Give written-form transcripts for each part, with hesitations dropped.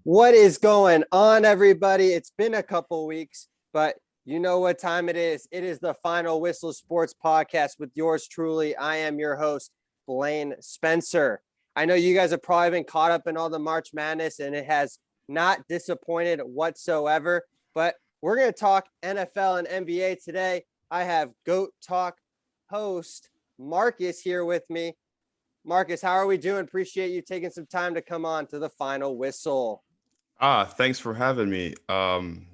What is going on, everybody? It's been a couple weeks, but you know what time it is. It is the Final Whistle Sports Podcast with yours truly. I am your host, Blaine Spencer. I know you guys have probably been caught up in all the March Madness, and it has not disappointed whatsoever. But we're going to talk NFL and NBA today. I have GOAT Talk host Marcus here with me. Marcus, how are we doing? Appreciate you taking some time to come on to the Final Whistle. Thanks for having me.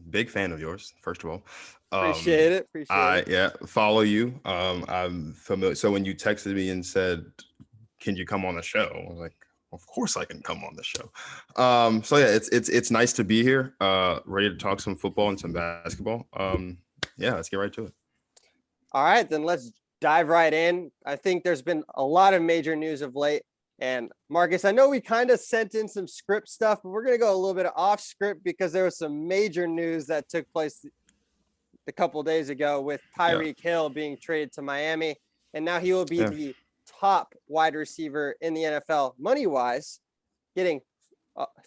Big fan of yours, first of all. Appreciate it. Appreciate it. Yeah, follow you. I'm familiar. So when you texted me and said, "Can you come on the show?" I was like, "Of course I can come on the show." So yeah, it's nice to be here. Ready to talk some football and some basketball. Yeah, let's get right to it. All right, then let's dive right in. I think there's been a lot of major news of late. And Marcus, I know we kind of sent in some script stuff, but we're going to go a little bit off script because there was some major news that took place a couple of days ago with Tyreek Hill being traded to Miami. And now he will be the top wide receiver in the NFL money-wise, getting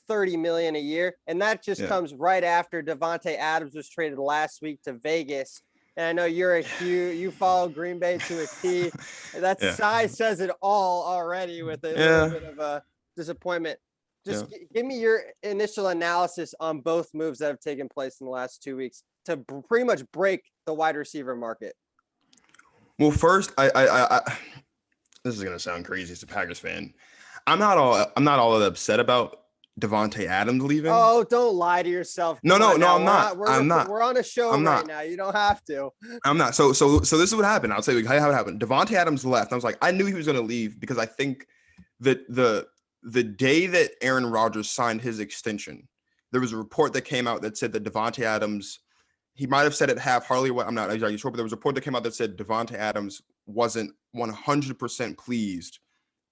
$30 million a year. And that just comes right after Davante Adams was traded last week to Vegas. And I know you follow Green Bay to a T. That size says it all already with a little bit of a disappointment. Just give me your initial analysis on both moves that have taken place in the last 2 weeks to pretty much break the wide receiver market. Well, first, I this is gonna sound crazy as a Packers fan. I'm not all that upset about Davante Adams leaving. Oh, don't lie to yourself. No, I'm not. We're on a show right now. You don't have to. I'm not. So this is what happened. I'll tell you how it happened. Davante Adams left. I was like, I knew he was going to leave because I think that the day that Aaron Rodgers signed his extension, there was a report that came out that said that Davante Adams, he might have said it half-heartedly. I'm not exactly sure, but there was a report that came out that said Davante Adams wasn't 100% pleased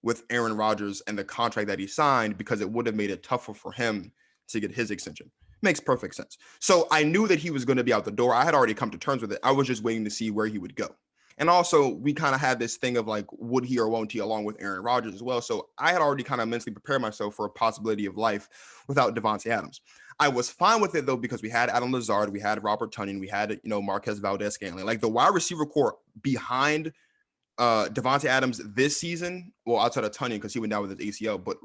with Aaron Rodgers and the contract that he signed because it would have made it tougher for him to get his extension. Makes perfect sense. So I knew that he was going to be out the door. I had already come to terms with it. I was just waiting to see where he would go. And also, we kind of had this thing of like, would he or won't he, along with Aaron Rodgers as well. So I had already kind of mentally prepared myself for a possibility of life without Davante Adams. I was fine with it, though, because we had Adam Lazard, we had Robert Tunyan, we had, Marquez Valdez-Scantling. Like the wide receiver core behind Davante Adams this season, well, outside of Tunyan because he went down with his ACL, but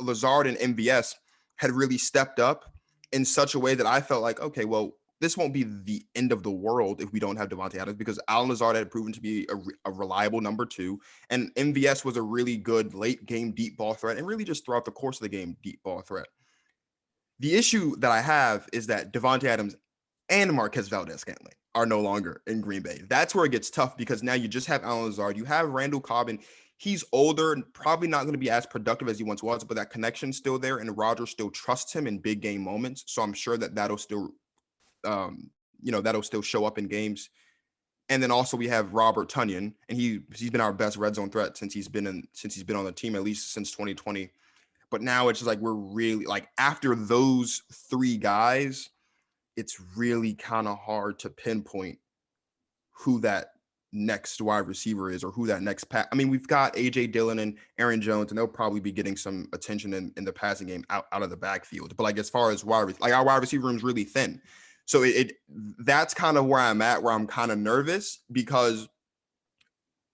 Lazard and MVS had really stepped up in such a way that I felt like, okay, well, this won't be the end of the world if we don't have Davante Adams because Alan Lazard had proven to be a reliable number two, and MVS was a really good late game deep ball threat and really just throughout the course of the game deep ball threat. The issue that I have is that Davante Adams and Marquez Valdez-Scantling are no longer in Green Bay. That's where it gets tough because now you just have Alan Lazard. You have Randall Cobb, and he's older and probably not going to be as productive as he once was, but that connection's still there, and Rodgers still trusts him in big game moments. So I'm sure that that'll still show up in games. And then also we have Robert Tunyan, and he's been our best red zone threat since he's been on the team, at least since 2020. But now it's just like we're really like after those three guys, it's really kind of hard to pinpoint who that next wide receiver is or who that next pass. I mean, we've got AJ Dillon and Aaron Jones, and they'll probably be getting some attention in the passing game out of the backfield. But like as far as our wide receiver room is really thin. So that's kind of where I'm at, where I'm kind of nervous because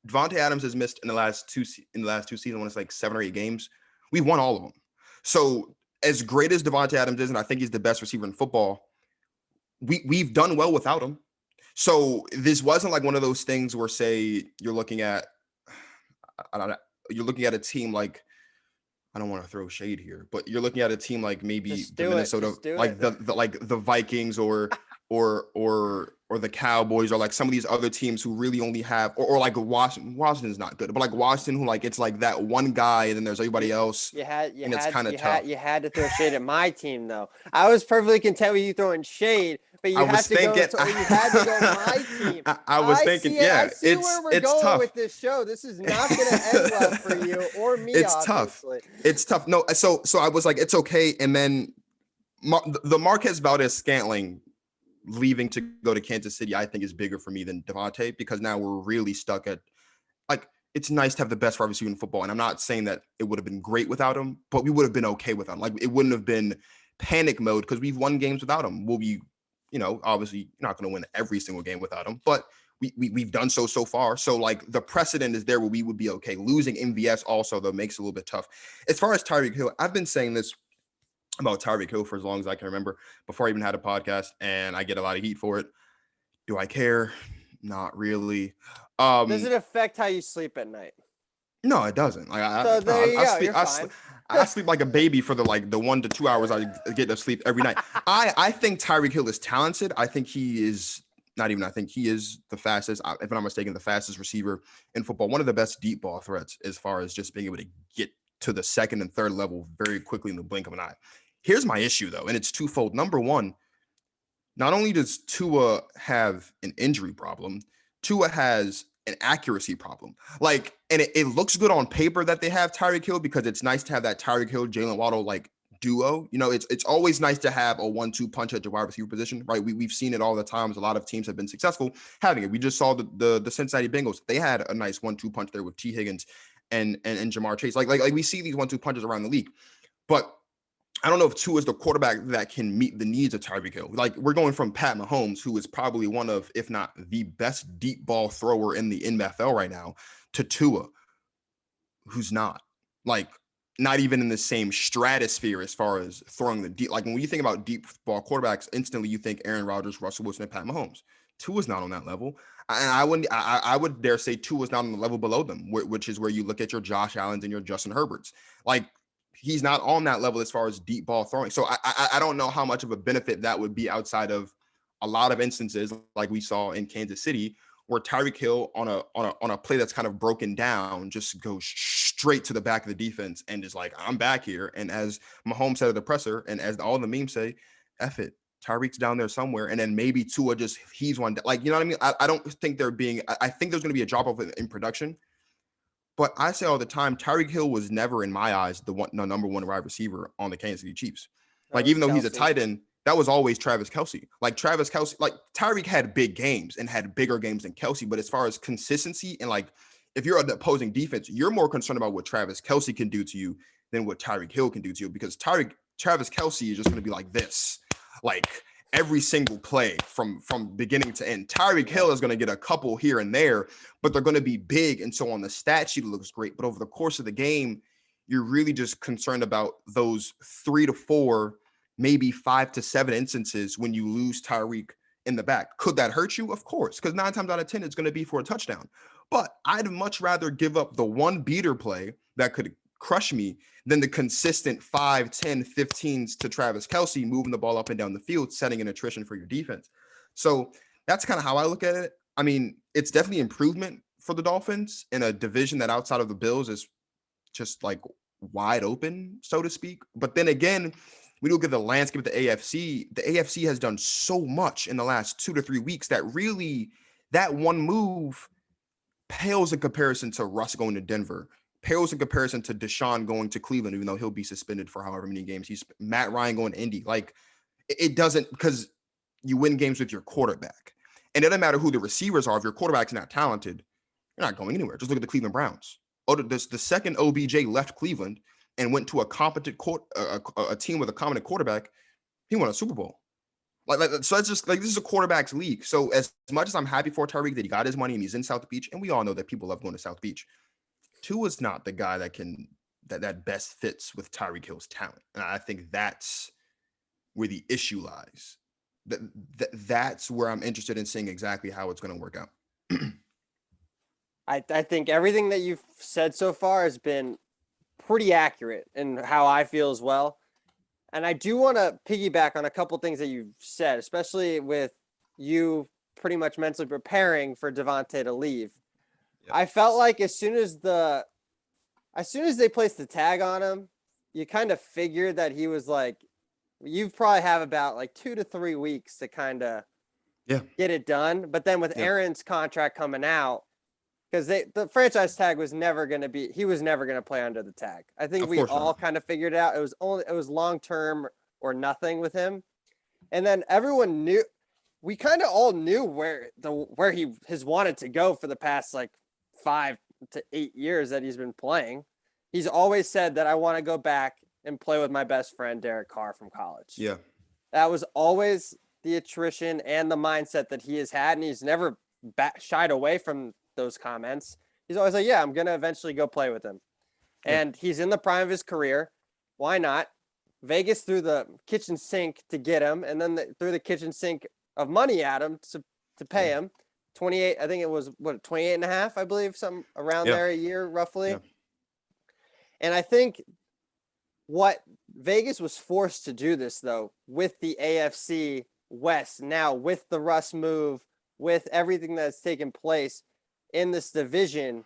Davante Adams has missed in the last two seasons when it's like 7 or 8 games. We won all of them. So as great as Davante Adams is, and I think he's the best receiver in football, we've done well without him. So this wasn't like one of those things where, say, you're looking at a team like, I don't want to throw shade here, but you're looking at a team like maybe the Minnesota, like the Vikings or the Cowboys or like some of these other teams who really only have, or like Washington. Washington's not good, but like Washington, who like it's like that one guy and then there's everybody else. You had to throw shade at my team though. I was perfectly content with you throwing shade, but you had to go my team. I was thinking, I see where we're going tough with this show. This is not going to end well for you or me. It's obviously. Tough. It's tough. No, so I was like, it's okay, and then the Marquez Valdez-Scantling leaving to go to Kansas City, I think is bigger for me than Davante because now we're really stuck at like it's nice to have the best wide receiver in football. And I'm not saying that it would have been great without him, but we would have been okay without him. Like, it wouldn't have been panic mode because we've won games without him. We'll be, obviously not going to win every single game without him, but we've done so far. So like the precedent is there where we would be okay. Losing MVS also though makes it a little bit tough. As far as Tyreek Hill, I've been saying this about Tyreek Hill for as long as I can remember, before I even had a podcast, and I get a lot of heat for it. Do I care? Not really. Does it affect how you sleep at night? No, it doesn't. Like I sleep like a baby for the 1 to 2 hours I get to sleep every night. I think Tyreek Hill is talented. I think he is I think he is the fastest, if I'm not mistaken, the fastest receiver in football. One of the best deep ball threats as far as just being able to get to the second and third level very quickly in the blink of an eye. Here's my issue though, and it's twofold. Number one, not only does Tua have an injury problem, Tua has an accuracy problem. And it looks good on paper that they have Tyreek Hill because it's nice to have that Tyreek Hill, Jalen Waddle duo. It's always nice to have a 1-2 punch at your wide receiver position, right? We've seen it all the times. A lot of teams have been successful having it. We just saw the Cincinnati Bengals. They had a nice 1-2 punch there with T. Higgins and Jamar Chase. Like we see these 1-2 punches around the league, but I don't know if Tua is the quarterback that can meet the needs of Tyreek Hill. Like, we're going from Pat Mahomes, who is probably one of, if not the best deep ball thrower in the NFL right now, to Tua, who's not even in the same stratosphere as far as throwing the deep. Like, when you think about deep ball quarterbacks, instantly you think Aaron Rodgers, Russell Wilson, and Pat Mahomes. Tua's not on that level. And I would dare say Tua's not on the level below them, which is where you look at your Josh Allens and your Justin Herberts. He's not on that level as far as deep ball throwing. So I don't know how much of a benefit that would be outside of a lot of instances like we saw in Kansas City, where Tyreek Hill on a play that's kind of broken down just goes straight to the back of the defense and is like, I'm back here. And as Mahomes said at the presser, and as all the memes say, F it, Tyreek's down there somewhere. And then maybe Tua just he's one. You know what I mean? I don't think I think there's going to be a drop off in production. But I say all the time, Tyreek Hill was never, in my eyes, the number one wide receiver on the Kansas City Chiefs. Even though he's a tight end, that was always Travis Kelce. Tyreek had big games and had bigger games than Kelce. But as far as consistency and if you're an opposing defense, you're more concerned about what Travis Kelce can do to you than what Tyreek Hill can do to you, because Travis Kelce is just going to be like this, every single play from beginning to end. Tyreek Hill is going to get a couple here and there, but they're going to be big. And so on the stat sheet, it looks great. But over the course of the game, you're really just concerned about those 3 to 4, maybe 5 to 7 instances when you lose Tyreek in the back. Could that hurt you? Of course, because 9 times out of 10, it's going to be for a touchdown. But I'd much rather give up the one beater play that could crush me than the consistent 5, 10, 15s to Travis Kelce, moving the ball up and down the field, setting an attrition for your defense. So that's kind of how I look at it. I mean, it's definitely improvement for the Dolphins in a division that outside of the Bills is just wide open, so to speak. But then again, we look at the landscape of the AFC. The AFC has done so much in the last 2 to 3 weeks that really that one move pales in comparison to Russ going to Denver, pales in comparison to Deshaun going to Cleveland, even though he'll be suspended for however many games. He's Matt Ryan going to Indy. It doesn't, because you win games with your quarterback. And it doesn't matter who the receivers are. If your quarterback's not talented, you're not going anywhere. Just look at the Cleveland Browns. The second OBJ left Cleveland and went to a competent a team with a competent quarterback, he won a Super Bowl. So it's just this is a quarterback's league. So as much as I'm happy for Tyreek that he got his money and he's in South Beach, and we all know that people love going to South Beach, Tua's not the guy that best fits with Tyreek Hill's talent. And I think that's where the issue lies. That's where I'm interested in seeing exactly how it's going to work out. I think everything that you've said so far has been pretty accurate in how I feel as well. And I do want to piggyback on a couple things that you've said, especially with you pretty much mentally preparing for Davante to leave. Yep. I felt like as soon as they placed the tag on him, you kind of figured that he was you probably have about 2 to 3 weeks to kind of get it done. But then with Aaron's contract coming out, because the franchise tag was never going to he was never going to play under the tag. I think we all kind of figured it out. It was long-term or nothing with him. And then everyone knew, we kind of all knew where he has wanted to go for the past 5 to 8 years that he's been playing, he's always said that I want to go back and play with my best friend, Derek Carr from college. Yeah. That was always the attrition and the mindset that he has had, and he's never shied away from those comments. He's always like, yeah, I'm going to eventually go play with him. Yeah. And he's in the prime of his career. Why not? Vegas threw the kitchen sink to get him, and then threw the kitchen sink of money at him to pay him. 28, I think it was, 28 and a half, I believe, something around there a year, roughly. Yeah. And I think what Vegas was forced to do this, though, with the AFC West now, with the Russ move, with everything that's taken place in this division.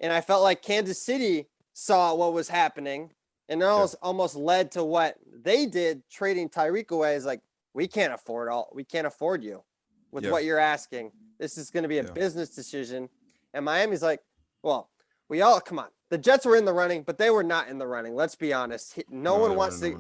And I felt like Kansas City saw what was happening, and it almost led to what they did, trading Tyreek away. Is like, we can't afford you with what you're asking. This is going to be a business decision. And Miami's like, well, come on. The Jets were in the running, but they were not in the running. Let's be honest. No one wants to.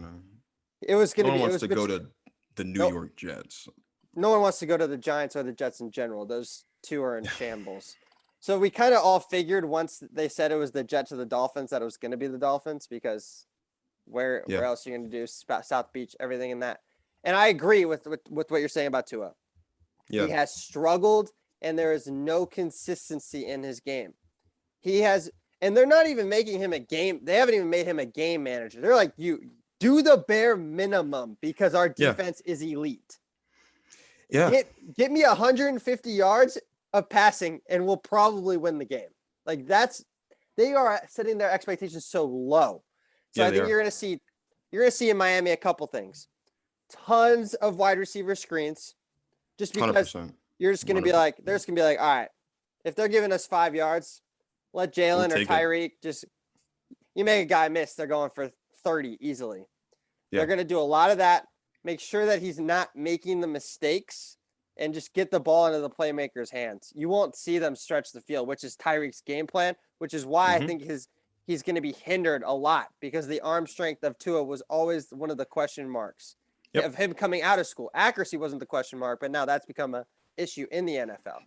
It was going to be. No one wants to go to the New York Jets. No one wants to go to the Giants or the Jets in general. Those two are in shambles. So we kind of all figured once they said it was the Jets or the Dolphins that it was going to be the Dolphins, because where else are you going to do South Beach, everything in that. And I agree with what you're saying about Tua. Yeah. He has struggled, and there is no consistency in his game. He has, and they're not even making him a game. They haven't even made him a game manager. They're like, you do the bare minimum because our defense is elite. Yeah. Get me 150 yards of passing and we'll probably win the game. Like they are setting their expectations so low. So I think you're going to see in Miami a couple things. Tons of wide receiver screens, just because 100%. You're just going to be like, they're just going to be like, all right, if they're giving us 5 yards, let Jalen or Tyreek you make a guy miss, they're going for 30 easily. Yeah. They're going to do a lot of that. Make sure that he's not making the mistakes and just get the ball into the playmaker's hands. You won't see them stretch the field, which is Tyreek's game plan, which is why I think he's going to be hindered a lot, because the arm strength of Tua was always one of the question marks of him coming out of school. Accuracy wasn't the question mark, but now that's become an issue in the NFL.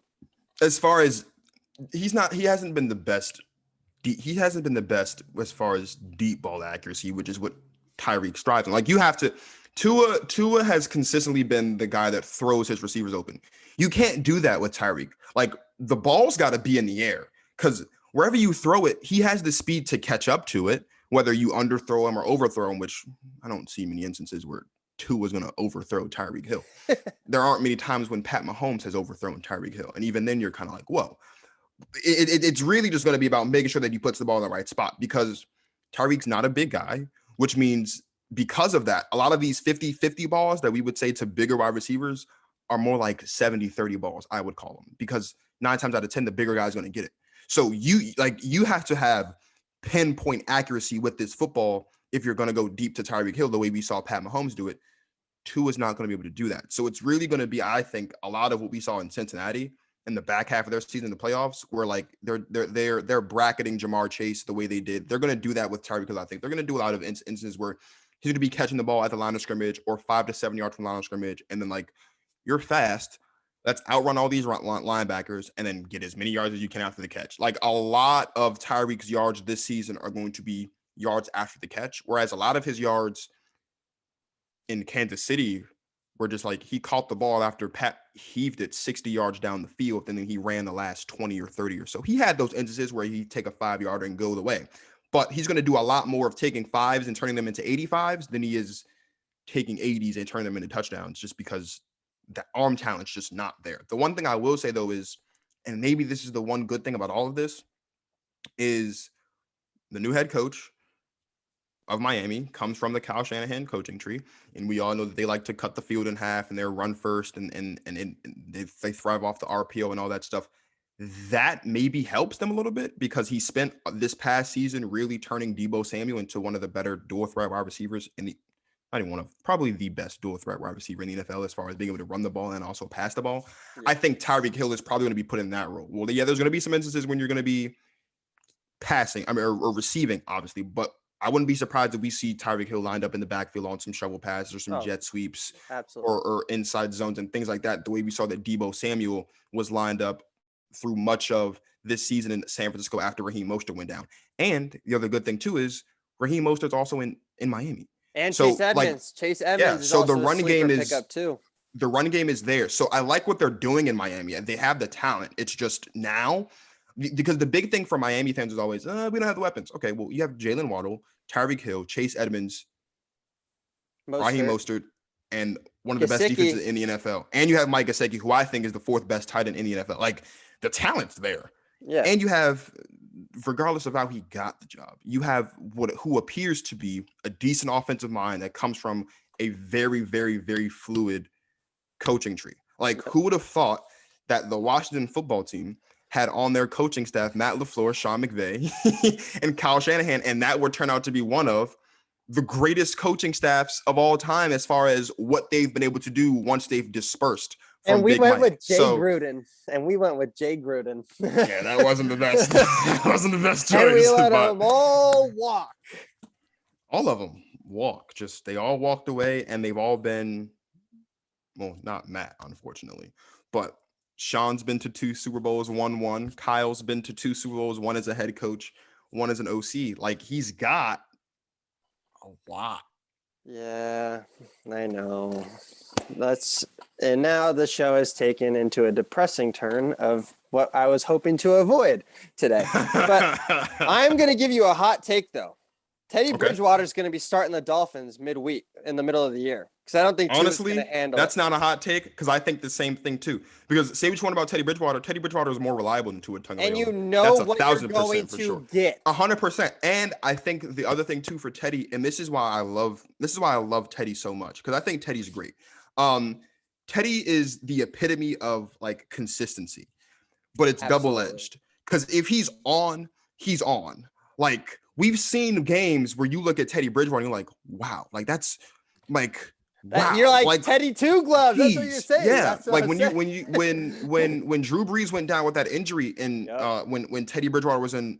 As far as he hasn't been the best. He hasn't been the best as far as deep ball accuracy, which is what Tyreek strives on. Like, you have to. Tua has consistently been the guy that throws his receivers open. You can't do that with Tyreek. Like, the ball's got to be in the air, because wherever you throw it, he has the speed to catch up to it, whether you underthrow him or overthrow him, which I don't see many instances where Tua's going to overthrow Tyreek Hill. There aren't many times when Pat Mahomes has overthrown Tyreek Hill. And even then you're kind of like, whoa. It's really just going to be about making sure that he puts the ball in the right spot, because Tyreek's not a big guy, which means because of that, a lot of these 50-50 balls that we would say to bigger wide receivers are more like 70-30 balls, I would call them, because 9 times out of 10, the bigger guy is going to get it. So you have to have pinpoint accuracy with this football if you're going to go deep to Tyreek Hill the way we saw Pat Mahomes do it. Tua is not going to be able to do that. So it's really going to be, I think, a lot of what we saw in Cincinnati in the back half of their season in the playoffs, where like they're bracketing Jamar Chase the way they did. They're going to do that with Tyreek, because I think they're going to do a lot of instances where he's going to be catching the ball at the line of scrimmage or 5 to 7 yards from the line of scrimmage, and then like, you're fast. Let's outrun all these linebackers and then get as many yards as you can after the catch. Like, a lot of Tyreek's yards this season are going to be yards after the catch, whereas a lot of his yards in Kansas City were just like, he caught the ball after Pat heaved it 60 yards down the field, and then he ran the last 20 or 30 or so. He had those instances where he'd take a 5-yarder and go the way, but he's going to do a lot more of taking 5s and turning them into 85s than he is taking 80s and turning them into touchdowns, just because the arm talent's just not there. The one thing I will say, though, is, and maybe this is the one good thing about all of this, is the new head coach of Miami comes from the Kyle Shanahan coaching tree, and we all know that they like to cut the field in half and they're run first, and they thrive off the RPO and all that stuff. That maybe helps them a little bit, because he spent this past season really turning Deebo Samuel into one of the better dual threat wide receivers probably the best dual threat wide receiver in the NFL as far as being able to run the ball and also pass the ball. Yeah. I think Tyreek Hill is probably going to be put in that role. Well, yeah, there's going to be some instances when you're going to be passing, or receiving, obviously, but I wouldn't be surprised if we see Tyreek Hill lined up in the backfield on some shovel passes or some jet sweeps, or inside zones and things like that, the way we saw that Deebo Samuel was lined up through much of this season in San Francisco after Raheem Mostert went down. And the other good thing too is Raheem Mostert's also in Miami. And Chase So like, Edmonds. Chase Edmonds yeah, is so the also a running sleeper game is pickup too. the running game is there. So I like what they're doing in Miami. They have the talent. It's just now because the big thing for Miami fans is always, we don't have the weapons. Okay, well, you have Jalen Waddle, Tyreek Hill, Chase Edmonds, Raheem Mostert, and one of the best defenses in the NFL. And you have Mike Gesicki, who I think is the fourth best tight end in the NFL. Like, the talent's there. Yeah. And you have, regardless of how he got the job, you have who appears to be a decent offensive mind that comes from a very, very, very fluid coaching tree. Like, who would have thought that the Washington football team had on their coaching staff Matt LaFleur, Sean McVay, and Kyle Shanahan, and that would turn out to be one of the greatest coaching staffs of all time as far as what they've been able to do once they've dispersed. And we went with Jay Gruden. Yeah, that wasn't the best. That wasn't the best choice. And we let them all walk. All of them walk. Just they all walked away, and they've all been, well, not Matt, unfortunately, but Sean's been to 2 Super Bowls, won 1. Kyle's been to 2 Super Bowls, 1 as a head coach, 1 as an OC. Like, he's got a lot. Yeah, I know. And now the show has taken into a depressing turn of what I was hoping to avoid today. But I'm going to give you a hot take, though. Teddy Bridgewater is going to be starting the Dolphins midweek in the middle of the year because I don't think honestly going to handle that's not a hot take because I think the same thing too. Because say what you want about Teddy Bridgewater is more reliable than Tua Tagovailoa. And you know that's what you're going to get 100%. And I think the other thing too for Teddy, and this is why I love Teddy so much because I think Teddy's great. Teddy is the epitome of like consistency, but it's double-edged because if he's on, he's on. Like, we've seen games where you look at Teddy Bridgewater and you're like, wow, like that's like, wow. You're like Teddy Two Gloves. That's what you're saying. Yeah. Like when Drew Brees went down with that injury and when Teddy Bridgewater was in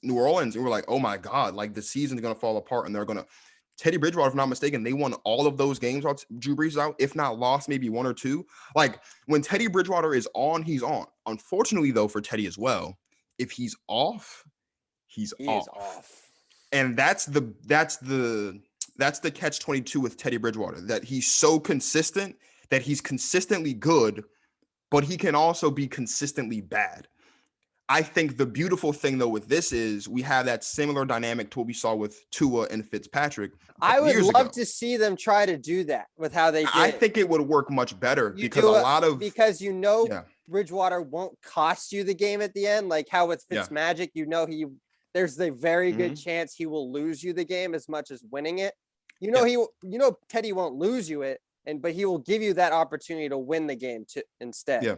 New Orleans, and we're like, oh my God, like the season's going to fall apart and Teddy Bridgewater, if I'm not mistaken, they won all of those games while Drew Brees is out, if not lost maybe 1 or 2. Like when Teddy Bridgewater is on, he's on. Unfortunately though, for Teddy as well, if he's off, he's off. And that's the catch-22 with Teddy Bridgewater, that he's so consistent that he's consistently good, but he can also be consistently bad. I think the beautiful thing though with this is we have that similar dynamic to what we saw with Tua and Fitzpatrick. I would love to see them try to do that with how they did. I think it would work much better because Bridgewater won't cost you the game at the end, like how with Fitzmagic, there's a very good chance he will lose you the game as much as winning it. Teddy won't lose you it, but he will give you that opportunity to win the game instead. Yeah.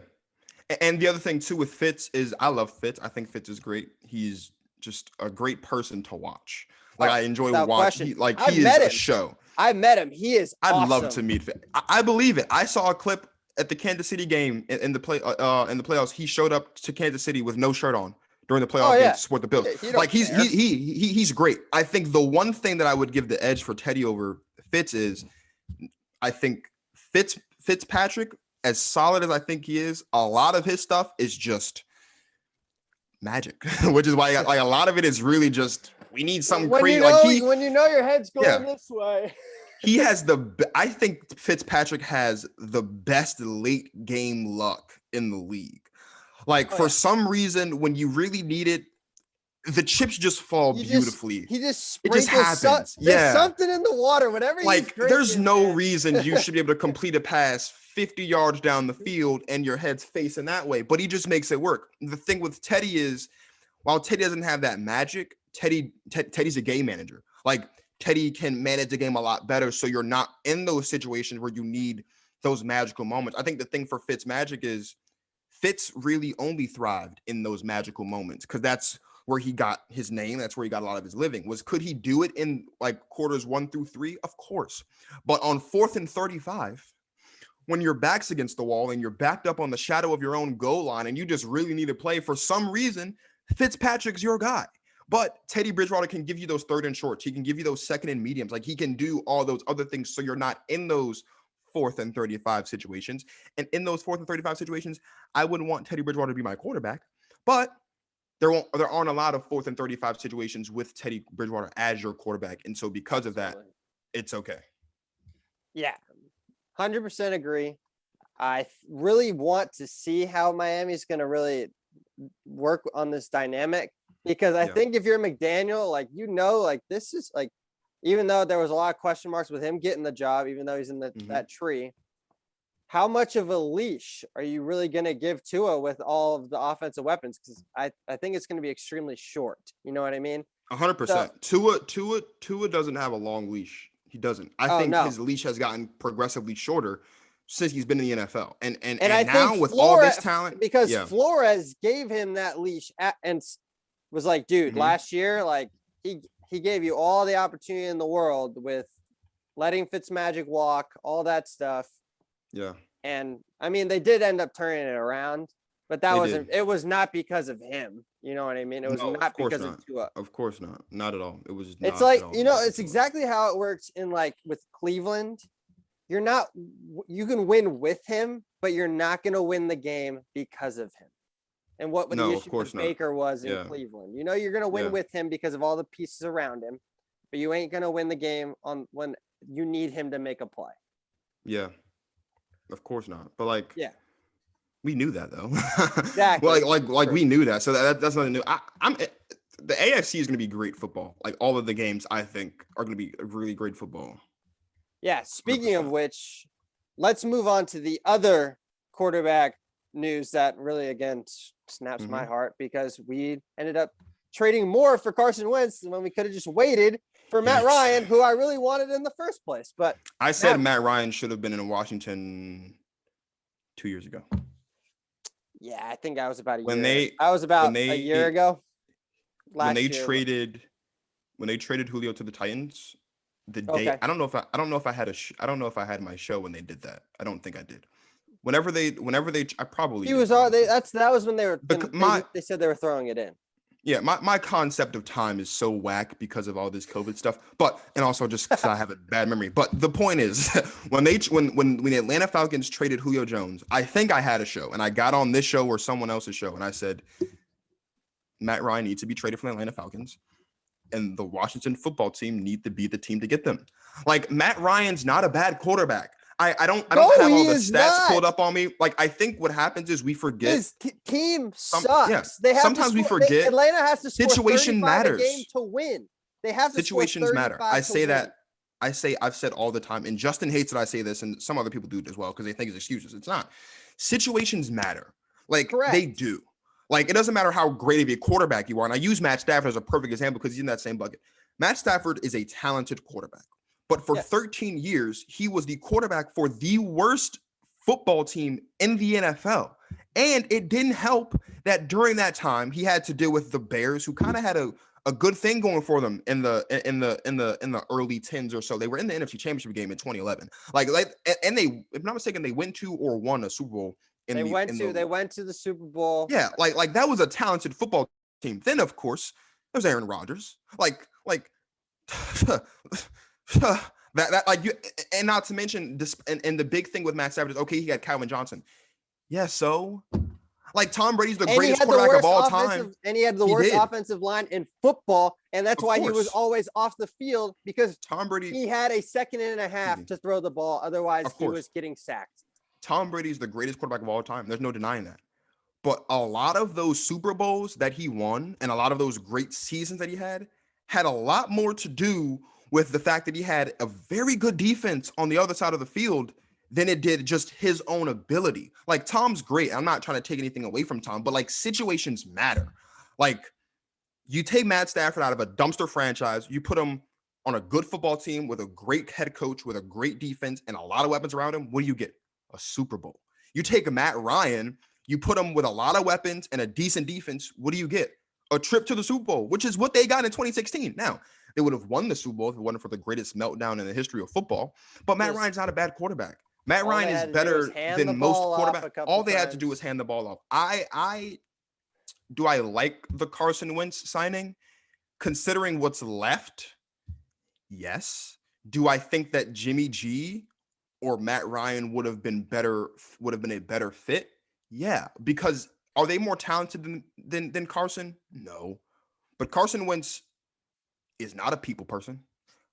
And the other thing too with Fitz is I love Fitz. I think Fitz is great. He's just a great person to watch. Like I enjoy watching. He is a show. I met him. He is awesome. I'd love to meet Fitz. I believe it. I saw a clip at the Kansas City game in the playoffs. He showed up to Kansas City with no shirt on during the playoff game to support the Bills. Like he's great. I think the one thing that I would give the edge for Teddy over Fitz is I think Fitzpatrick, as solid as I think he is, a lot of his stuff is just magic, which is why like a lot of it is really just we need something crazy. When you know your head's going this way. He has I think Fitzpatrick has the best late game luck in the league. Like for some reason, when you really need it, the chips just fall beautifully. It just happens. There's something in the water, whatever. There's no reason you should be able to complete a pass 50 yards down the field and your head's facing that way, but he just makes it work. The thing with Teddy is, while Teddy doesn't have that magic, Teddy's a game manager. Like Teddy can manage the game a lot better, so you're not in those situations where you need those magical moments. I think the thing for Fitzmagic is Fitz really only thrived in those magical moments because that's where he got his name. That's where he got a lot of his living. Could he do it in like quarters 1 through 3? Of course. But on 4th and 35, when your back's against the wall and you're backed up on the shadow of your own goal line and you just really need to play, for some reason, Fitzpatrick's your guy. But Teddy Bridgewater can give you those 3rd and shorts. He can give you those 2nd and mediums. Like he can do all those other things so you're not in those 4th and 35 situations. And in those 4th and 35 situations, I wouldn't want Teddy Bridgewater to be my quarterback. But there aren't a lot of 4th and 35 situations with Teddy Bridgewater as your quarterback, and so because of that, it's okay. Yeah, 100% agree. I really want to see how Miami's going to really work on this dynamic, because I think if you're McDaniel, like, like, this is like, even though there was a lot of question marks with him getting the job, even though he's in that tree, how much of a leash are you really going to give Tua with all of the offensive weapons? Because I think it's going to be extremely short. You know what I mean? 100%. Tua doesn't have a long leash. He doesn't. I think his leash has gotten progressively shorter since he's been in the NFL. And I now think with all this talent, because Flores gave him that leash and was like, dude, last year, like, he gave you all the opportunity in the world with letting Fitzmagic walk, all that stuff. Yeah. And I mean, they did end up turning it around, but it was not because of him. You know what I mean? It was not because of Tua. Of course not. Not at all. It was It's like, it's exactly how it works in, like, with Cleveland. You can win with him, but you're not going to win the game because of him. And what the issue with Baker was in Cleveland. You're going to win with him because of all the pieces around him, but you ain't going to win the game when you need him to make a play. Yeah. Of course not. But, like, we knew that, though. Exactly. like we knew that. So that's nothing new. The AFC is going to be great football. Like, all of the games, I think, are going to be really great football. Yeah. Speaking 100%. Of which, let's move on to the other quarterback news that really, again, snaps my heart, because we ended up trading more for Carson Wentz when we could have just waited for Matt Ryan, who I really wanted in the first place. But I said Matt Ryan should have been in Washington 2 years ago. Yeah, I think I was about a year ago. When they traded Julio to the Titans, I don't know if I had my show when they did that. I don't think I did. Whenever they, I probably that was when they said they were throwing it in. Yeah, my concept of time is so whack because of all this COVID stuff, and also just because I have a bad memory. But the point is, when the Atlanta Falcons traded Julio Jones, I think I had a show, and I got on this show or someone else's show, and I said, Matt Ryan needs to be traded from the Atlanta Falcons, and the Washington football team need to be the team to get them. Like, Matt Ryan's not a bad quarterback. I don't have all the stats pulled up on me. Like, I think what happens is we forget his team sucks. Yeah. We forget. Atlanta has to score situation matters. A game to win. They have to situations matter. I've said all the time, and Justin hates that I say this, and some other people do it as well because they think it's excuses. It's not. Situations matter. Like, they do. Like, it doesn't matter how great of a quarterback you are. And I use Matt Stafford as a perfect example because he's in that same bucket. Matt Stafford is a talented quarterback. But for 13 years, he was the quarterback for the worst football team in the NFL. And it didn't help that during that time, he had to deal with the Bears, who kind of had a good thing going for them in the early 10s or so. They were in the NFC Championship game in 2011. And they, if I'm not mistaken, they went to or won a Super Bowl. They went to the Super Bowl. Yeah, like that was a talented football team. Then, of course, there's Aaron Rodgers. And not to mention this, and the big thing with Matt Stafford is, okay, he got Calvin Johnson. Yeah, so like Tom Brady's the greatest quarterback of all time, and he had the worst offensive line in football, and that's why he was always off the field, because Tom Brady, he had a second and a half to throw the ball. Otherwise, he was getting sacked. Tom Brady's the greatest quarterback of all time. There's no denying that. But a lot of those Super Bowls that he won and a lot of those great seasons that he had a lot more to do with the fact that he had a very good defense on the other side of the field than it did just his own ability. Like, Tom's great. I'm not trying to take anything away from Tom, but like, situations matter. Like, you take Matt Stafford out of a dumpster franchise, you put him on a good football team with a great head coach, with a great defense and a lot of weapons around him. What do you get? A Super Bowl. You take Matt Ryan, you put him with a lot of weapons and a decent defense. What do you get? A trip to the Super Bowl, which is what they got in 2016. Now, they would have won the Super Bowl if it wasn't for the greatest meltdown in the history of football. But Matt Ryan's not a bad quarterback. Matt Ryan is better than most quarterbacks. All they had to do was hand the ball off. I like the Carson Wentz signing, considering what's left. Yes. Do I think that Jimmy G or Matt Ryan would have been a better fit? Yeah, because Are they more talented than Carson? No. But Carson Wentz is not a people person.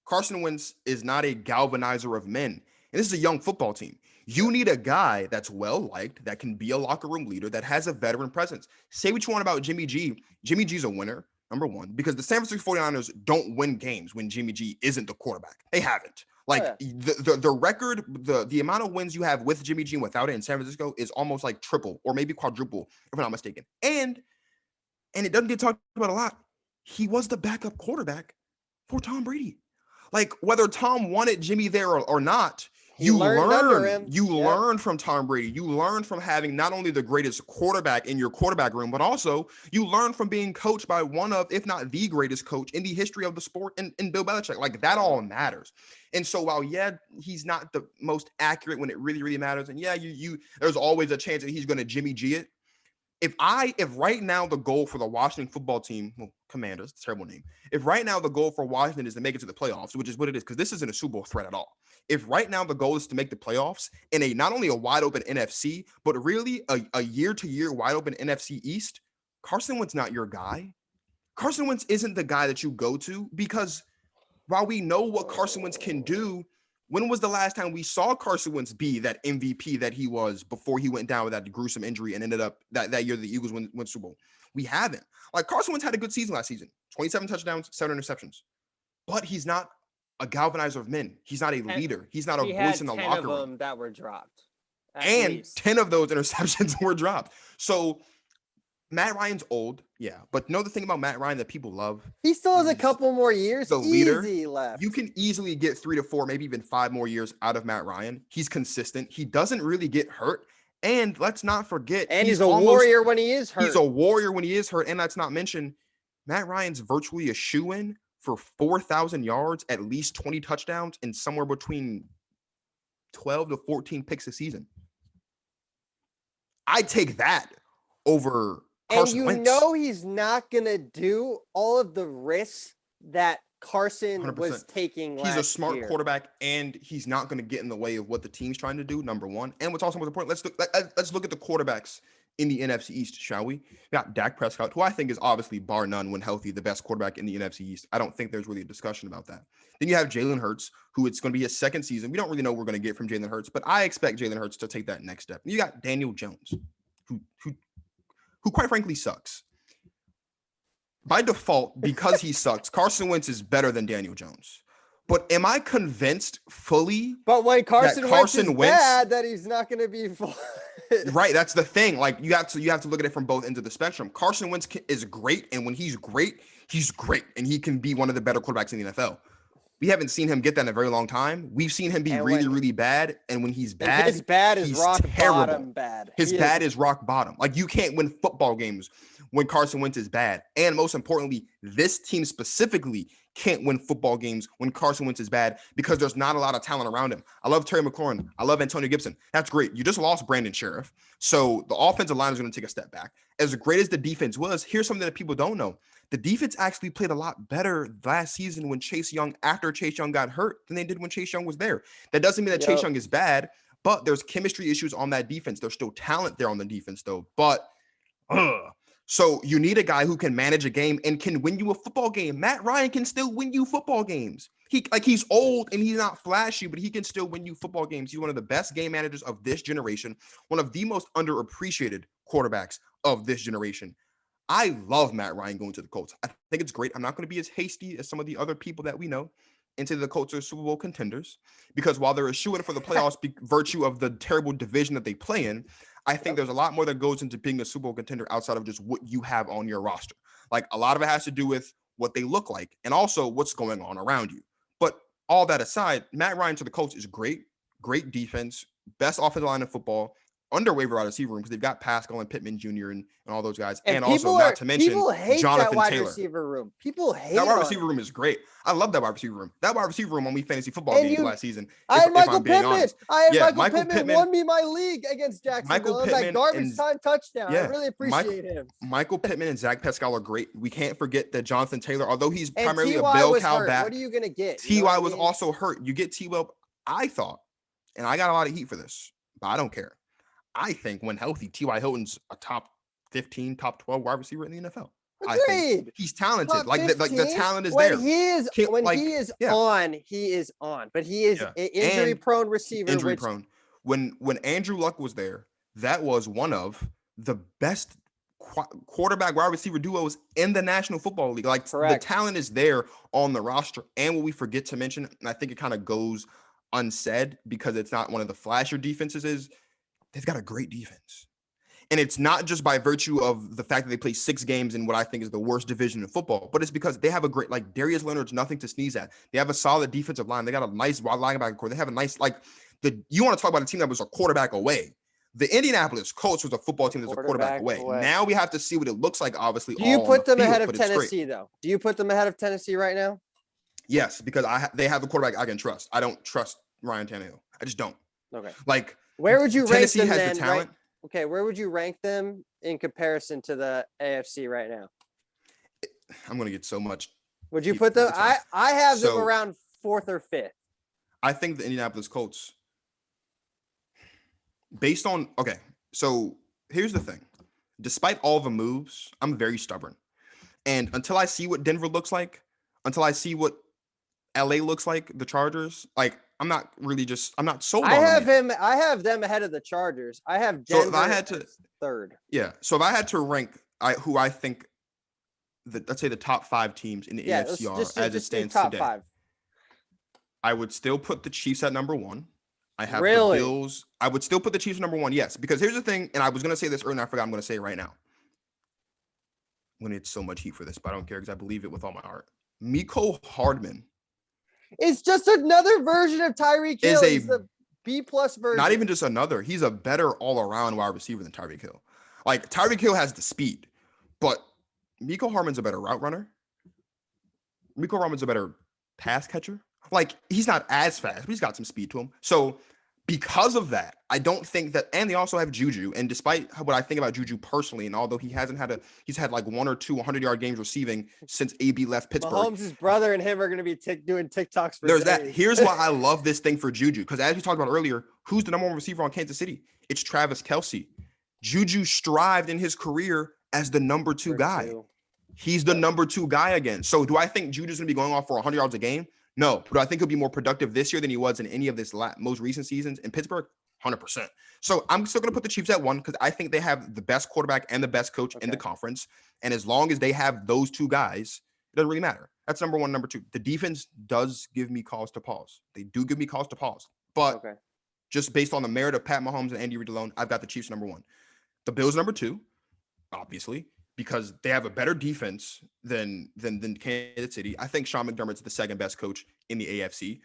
Carson Wentz is not a galvanizer of men. And this is a young football team. You need a guy that's well-liked, that can be a locker room leader, that has a veteran presence. Say what you want about Jimmy G. Jimmy G's a winner, number one, because the San Francisco 49ers don't win games when Jimmy G isn't the quarterback. They haven't. Like the record, the amount of wins you have with Jimmy G and without it in San Francisco is almost like triple or maybe quadruple, if I'm not mistaken. And it doesn't get talked about a lot. He was the backup quarterback for Tom Brady. Like whether Tom wanted Jimmy there or not, you learn from Tom Brady. You learn from having not only the greatest quarterback in your quarterback room, but also you learn from being coached by one of, if not the greatest coach in the history of the sport in Bill Belichick. Like that all matters. And so while, he's not the most accurate when it really, really matters. And there's always a chance that he's going to Jimmy G it. If right now the goal for the Washington football team, Commanders, it's a terrible name. If right now the goal for Washington is to make it to the playoffs, which is what it is, because this isn't a Super Bowl threat at all. If right now the goal is to make the playoffs in a not only a wide open NFC, but really a year-to-year wide open NFC East, Carson Wentz not your guy. Carson Wentz isn't the guy that you go to, because while we know what Carson Wentz can do, when was the last time we saw Carson Wentz be that MVP that he was before he went down with that gruesome injury and ended up that year the Eagles win Super Bowl? We haven't. Like Carson Wentz had a good season last season, 27 touchdowns, 7 interceptions, but he's not a galvanizer of men. He's not a leader. He's not a voice in the locker room. Them that were dropped, and least 10 of those interceptions were dropped. So Matt Ryan's old, but know the thing about Matt Ryan that people love? He still has a couple more years. The leader left. You can easily get 3 to 4, maybe even 5 more years out of Matt Ryan. He's consistent. He doesn't really get hurt. And let's not forget, and he's a warrior when he is hurt. He's a warrior when he is hurt. And let's not mention, Matt Ryan's virtually a shoo-in for 4,000 yards, at least 20 touchdowns, and somewhere between 12 to 14 picks a season. I'd take that over Carson Wentz. He's not going to do all of the risks that Carson 100%. Was taking last year. He's a smart quarterback, and he's not going to get in the way of what the team's trying to do, number one. And what's also most important, let's look at the quarterbacks in the NFC East, shall we? We got Dak Prescott, who I think is obviously, bar none, when healthy, the best quarterback in the NFC East. I don't think there's really a discussion about that. Then you have Jalen Hurts, who it's going to be his second season. We don't really know what we're going to get from Jalen Hurts, but I expect Jalen Hurts to take that next step. You got Daniel Jones, who quite frankly sucks. By default, because he sucks, Carson Wentz is better than Daniel Jones. But am I convinced fully? But when Carson Wentz is bad, that he's not going to be full. Right, that's the thing. Like you have to look at it from both ends of the spectrum. Carson Wentz is great, and when he's great, and he can be one of the better quarterbacks in the NFL. We haven't seen him get that in a very long time. We've seen him be really, really bad, and when he's bad, his bad is rock terrible. Bottom bad. His bad is rock bottom. Like you can't win football games when Carson Wentz is bad, and most importantly, this team specifically can't win football games when Carson Wentz is bad because there's not a lot of talent around him. I love Terry McLaurin. I love Antonio Gibson. That's great. You just lost Brandon Sheriff. So the offensive line is going to take a step back. As great as the defense was, here's something that people don't know. The defense actually played a lot better last season after Chase Young got hurt than they did when Chase Young was there. That doesn't mean that Chase Young is bad, but there's chemistry issues on that defense. There's still talent there on the defense though. But so you need a guy who can manage a game and can win you a football game. Matt Ryan can still win you football games. He's old and he's not flashy, but he can still win you football games. He's one of the best game managers of this generation, one of the most underappreciated quarterbacks of this generation. I love Matt Ryan going to the Colts. I think it's great. I'm not going to be as hasty as some of the other people that we know and say the Colts are Super Bowl contenders, because while they're a shoo-in for the playoffs by virtue of the terrible division that they play in, I think there's a lot more that goes into being a Super Bowl contender outside of just what you have on your roster. Like a lot of it has to do with what they look like and also what's going on around you. But all that aside, Matt Ryan to the Colts is great defense, best offensive line in football, underrated wide receiver room because they've got Pascal and Pittman Jr. and all those guys. And also, not to mention, Jonathan Taylor. Receiver room. People hate that wide receiver room is great. I love that wide receiver room. That wide receiver room on me fantasy football games last season. I had Michael Pittman won me my league against Jacksonville. That garbage time touchdown. I really appreciate him. Michael Pittman and Zach Pascal are great. We can't forget that Jonathan Taylor, although he's primarily a bell cow back. What are you going to get? T.Y. was also hurt. You get T.Y. I thought, and I got a lot of heat for this, but I don't care. I think when healthy, T.Y. Hilton's a top 15, top 12 wide receiver in the NFL. I Agreed. think he's talented. Top Like the 15? talent is When there. he is Yeah. on, he is on. But he is Yeah. an injury prone receiver. Injury prone. When Andrew Luck was there, that was one of the best quarterback wide receiver duos in the National Football League. Like Correct. the talent is there on the roster. And what we forget to mention, and I think it kind of goes unsaid because it's not one of the flashier defenses, is they've got a great defense. And it's not just by virtue of the fact that they play 6 games in what I think is the worst division in football, but it's because they have a great, like Darius Leonard's nothing to sneeze at. They have a solid defensive line. They got a nice wide linebacker core. They have a nice, you want to talk about a team that was a quarterback away. The Indianapolis Colts was a football team that was a quarterback away. Now we have to see what it looks like, obviously. Do you put them ahead of Tennessee, though? Do you put them ahead of Tennessee right now? Yes, because they have a quarterback I can trust. I don't trust Ryan Tannehill. I just don't. Okay. Like, where would you rank them has then, the talent. Right? Okay, where would you rank them in comparison to the AFC right now? I'm going to get so much. Would you put them? I have them around 4th or 5th. I think the Indianapolis Colts, based on, okay, so here's the thing. Despite all the moves, I'm very stubborn. And until I see what Denver looks like, until I see what LA looks like, the Chargers, like, I'm not sold on them. I have them ahead of the Chargers. I have Denver if I had to, 3rd. Yeah. So if I had to rank who I think let's say the top 5 teams in the AFC are as it stands top today. 5. I would still put the Chiefs at number 1. I have the Bills. I would still put the Chiefs at number 1. Yes, because here's the thing, and I was going to say this earlier, and I forgot I'm going to say it right now. I'm going to get so much heat for this, but I don't care because I believe it with all my heart. Mecole Hardman. It's just another version of Tyreek Hill. He's the B+ version. Not even just another. He's a better all-around wide receiver than Tyreek Hill. Like, Tyreek Hill has the speed, but Mecole Hardman's a better route runner. Mecole Hardman's a better pass catcher. Like, he's not as fast, but he's got some speed to him. So, because of that, I don't think that, and they also have Juju. And despite what I think about Juju personally, and although he's had like 1 or 2 100-yard games receiving since AB left Pittsburgh. Mahomes' brother and him are going to be doing TikToks for There's days. that. Here's why I love this thing for Juju. Because as we talked about earlier, who's the number 1 receiver on Kansas City? It's Travis Kelce. Juju strived in his career as the number 2 guy. He's the number 2 guy again. So do I think Juju's going to be going off for 100 yards a game? No, but I think he'll be more productive this year than he was in any of this most recent seasons in Pittsburgh. 100%. So I'm still going to put the Chiefs at 1 because I think they have the best quarterback and the best coach in the conference. And as long as they have those 2 guys, it doesn't really matter. That's number 1. Number 2, the defense does give me cause to pause. They do give me cause to pause. But just based on the merit of Pat Mahomes and Andy Reid alone, I've got the Chiefs number 1. The Bills number 2, obviously, because they have a better defense than Kansas City. I think Sean McDermott's the 2nd best coach in the AFC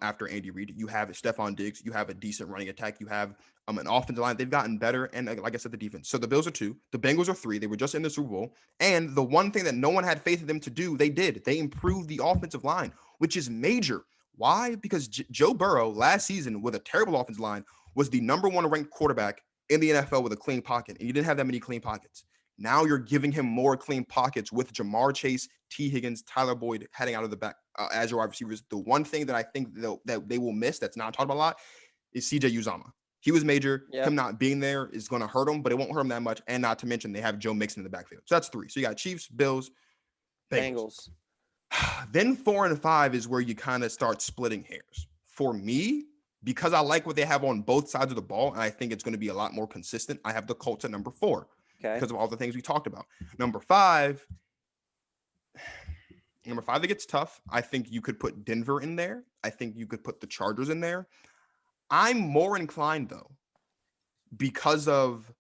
after Andy Reid. You have Stephon Diggs. You have a decent running attack. You have an offensive line. They've gotten better. And like I said, the defense. So the Bills are 2. The Bengals are 3. They were just in the Super Bowl. And the one thing that no one had faith in them to do, they did. They improved the offensive line, which is major. Why? Because Joe Burrow last season with a terrible offensive line was the number 1 ranked quarterback in the NFL with a clean pocket. And you didn't have that many clean pockets. Now you're giving him more clean pockets with Jamar Chase, T. Higgins, Tyler Boyd heading out of the back as your wide receivers. The one thing that I think that they will miss that's not talked about a lot is CJ Uzomah. He was major. Yep. Him not being there is going to hurt him, but it won't hurt him that much. And not to mention they have Joe Mixon in the backfield. So that's 3. So you got Chiefs, Bills, Bengals. Then 4 and 5 is where you kind of start splitting hairs. For me, because I like what they have on both sides of the ball, and I think it's going to be a lot more consistent, I have the Colts at number 4. Because of all the things we talked about. Number 5, it gets tough. I think you could put Denver in there. I think you could put the Chargers in there. I'm more inclined, though, because of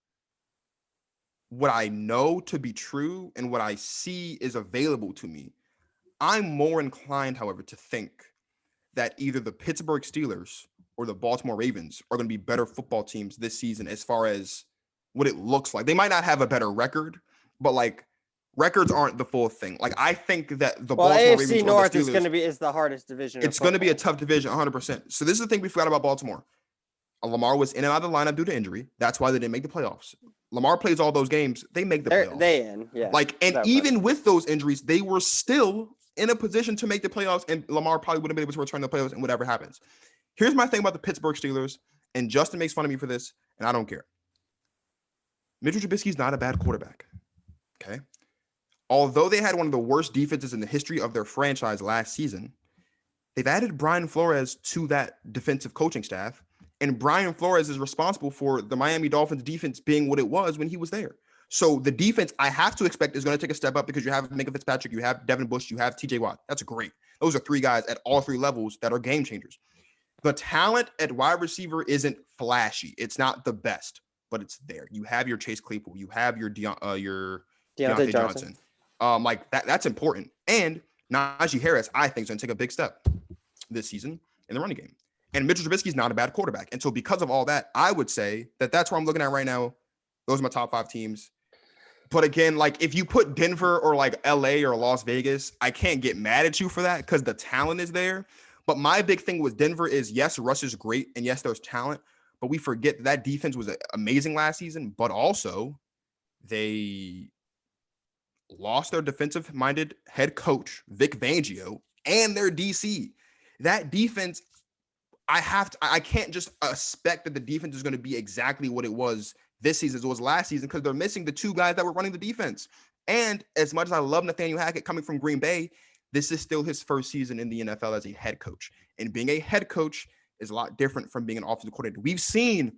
what I know to be true and what I see is available to me. I'm more inclined, however, to think that either the Pittsburgh Steelers or the Baltimore Ravens are going to be better football teams this season as far as what it looks like. They might not have a better record, but like records aren't the full thing. Like I think that the Baltimore AFC Ravens North is the hardest division. It's going to be a tough division, 100%. So this is the thing we forgot about Baltimore. Lamar was in and out of the lineup due to injury. That's why they didn't make the playoffs. Lamar plays all those games. They make the playoffs. Yeah. Like, and even with those injuries, they were still in a position to make the playoffs, and Lamar probably wouldn't be able to return to the playoffs and whatever happens. Here's my thing about the Pittsburgh Steelers, and Justin makes fun of me for this, and I don't care. Mitchell Trubisky's not a bad quarterback. Okay. Although they had one of the worst defenses in the history of their franchise last season, they've added Brian Flores to that defensive coaching staff. And Brian Flores is responsible for the Miami Dolphins defense being what it was when he was there. So the defense I have to expect is going to take a step up because you have Minka Fitzpatrick, you have Devin Bush, you have TJ Watt. That's great. Those are three guys at all three levels that are game changers. The talent at wide receiver isn't flashy. It's not the best, but it's there. You have your Chase Claypool. You have your Deontay Johnson. Like that's important. And Najee Harris, I think, is going to take a big step this season in the running game. And Mitchell Trubisky is not a bad quarterback. And so because of all that, I would say that that's where I'm looking at right now. Those are my top 5 teams. But again, like if you put Denver or like LA or Las Vegas, I can't get mad at you for that because the talent is there. But my big thing with Denver is, yes, Russ is great. And yes, there's talent. But we forget that defense was amazing last season. But also, they lost their defensive-minded head coach, Vic Fangio, and their DC. That defense, I can't just expect that the defense is going to be exactly what it was this season as it was last season because they're missing the two guys that were running the defense. And as much as I love Nathaniel Hackett coming from Green Bay, this is still his first season in the NFL as a head coach. And being a head coach is a lot different from being an offensive coordinator. We've seen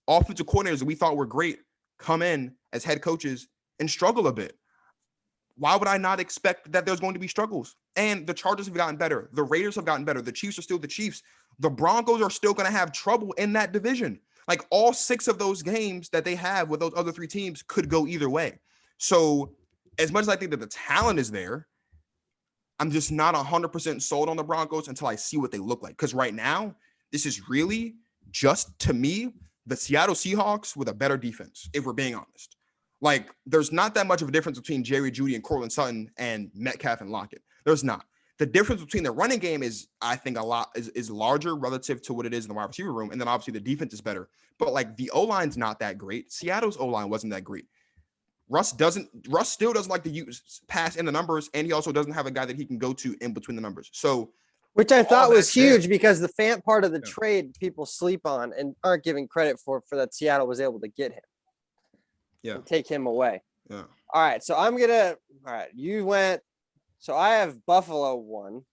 offensive coordinators that we thought were great come in as head coaches and struggle a bit. Why would I not expect that there's going to be struggles? And the Chargers have gotten better. The Raiders have gotten better. The Chiefs are still the Chiefs. The Broncos are still going to have trouble in that division. Like all 6 of those games that they have with those other 3 teams could go either way. So as much as I think that the talent is there, I'm just not 100% sold on the Broncos until I see what they look like. Because right now, this is really just, to me, the Seattle Seahawks with a better defense, if we're being honest. Like, there's not that much of a difference between Jerry Jeudy and Cortland Sutton and Metcalf and Lockett. There's not. The difference between the running game is, I think, is larger relative to what it is in the wide receiver room. And then obviously the defense is better. But like the O-line's not that great. Seattle's O-line wasn't that great. Russ still doesn't like to use pass in the numbers, and he also doesn't have a guy that he can go to in between the numbers. So, which I thought was huge because the fan part of the trade people sleep on and aren't giving credit for that Seattle was able to get him. Yeah. And take him away. Yeah. All right. So you went. So I have Buffalo 1.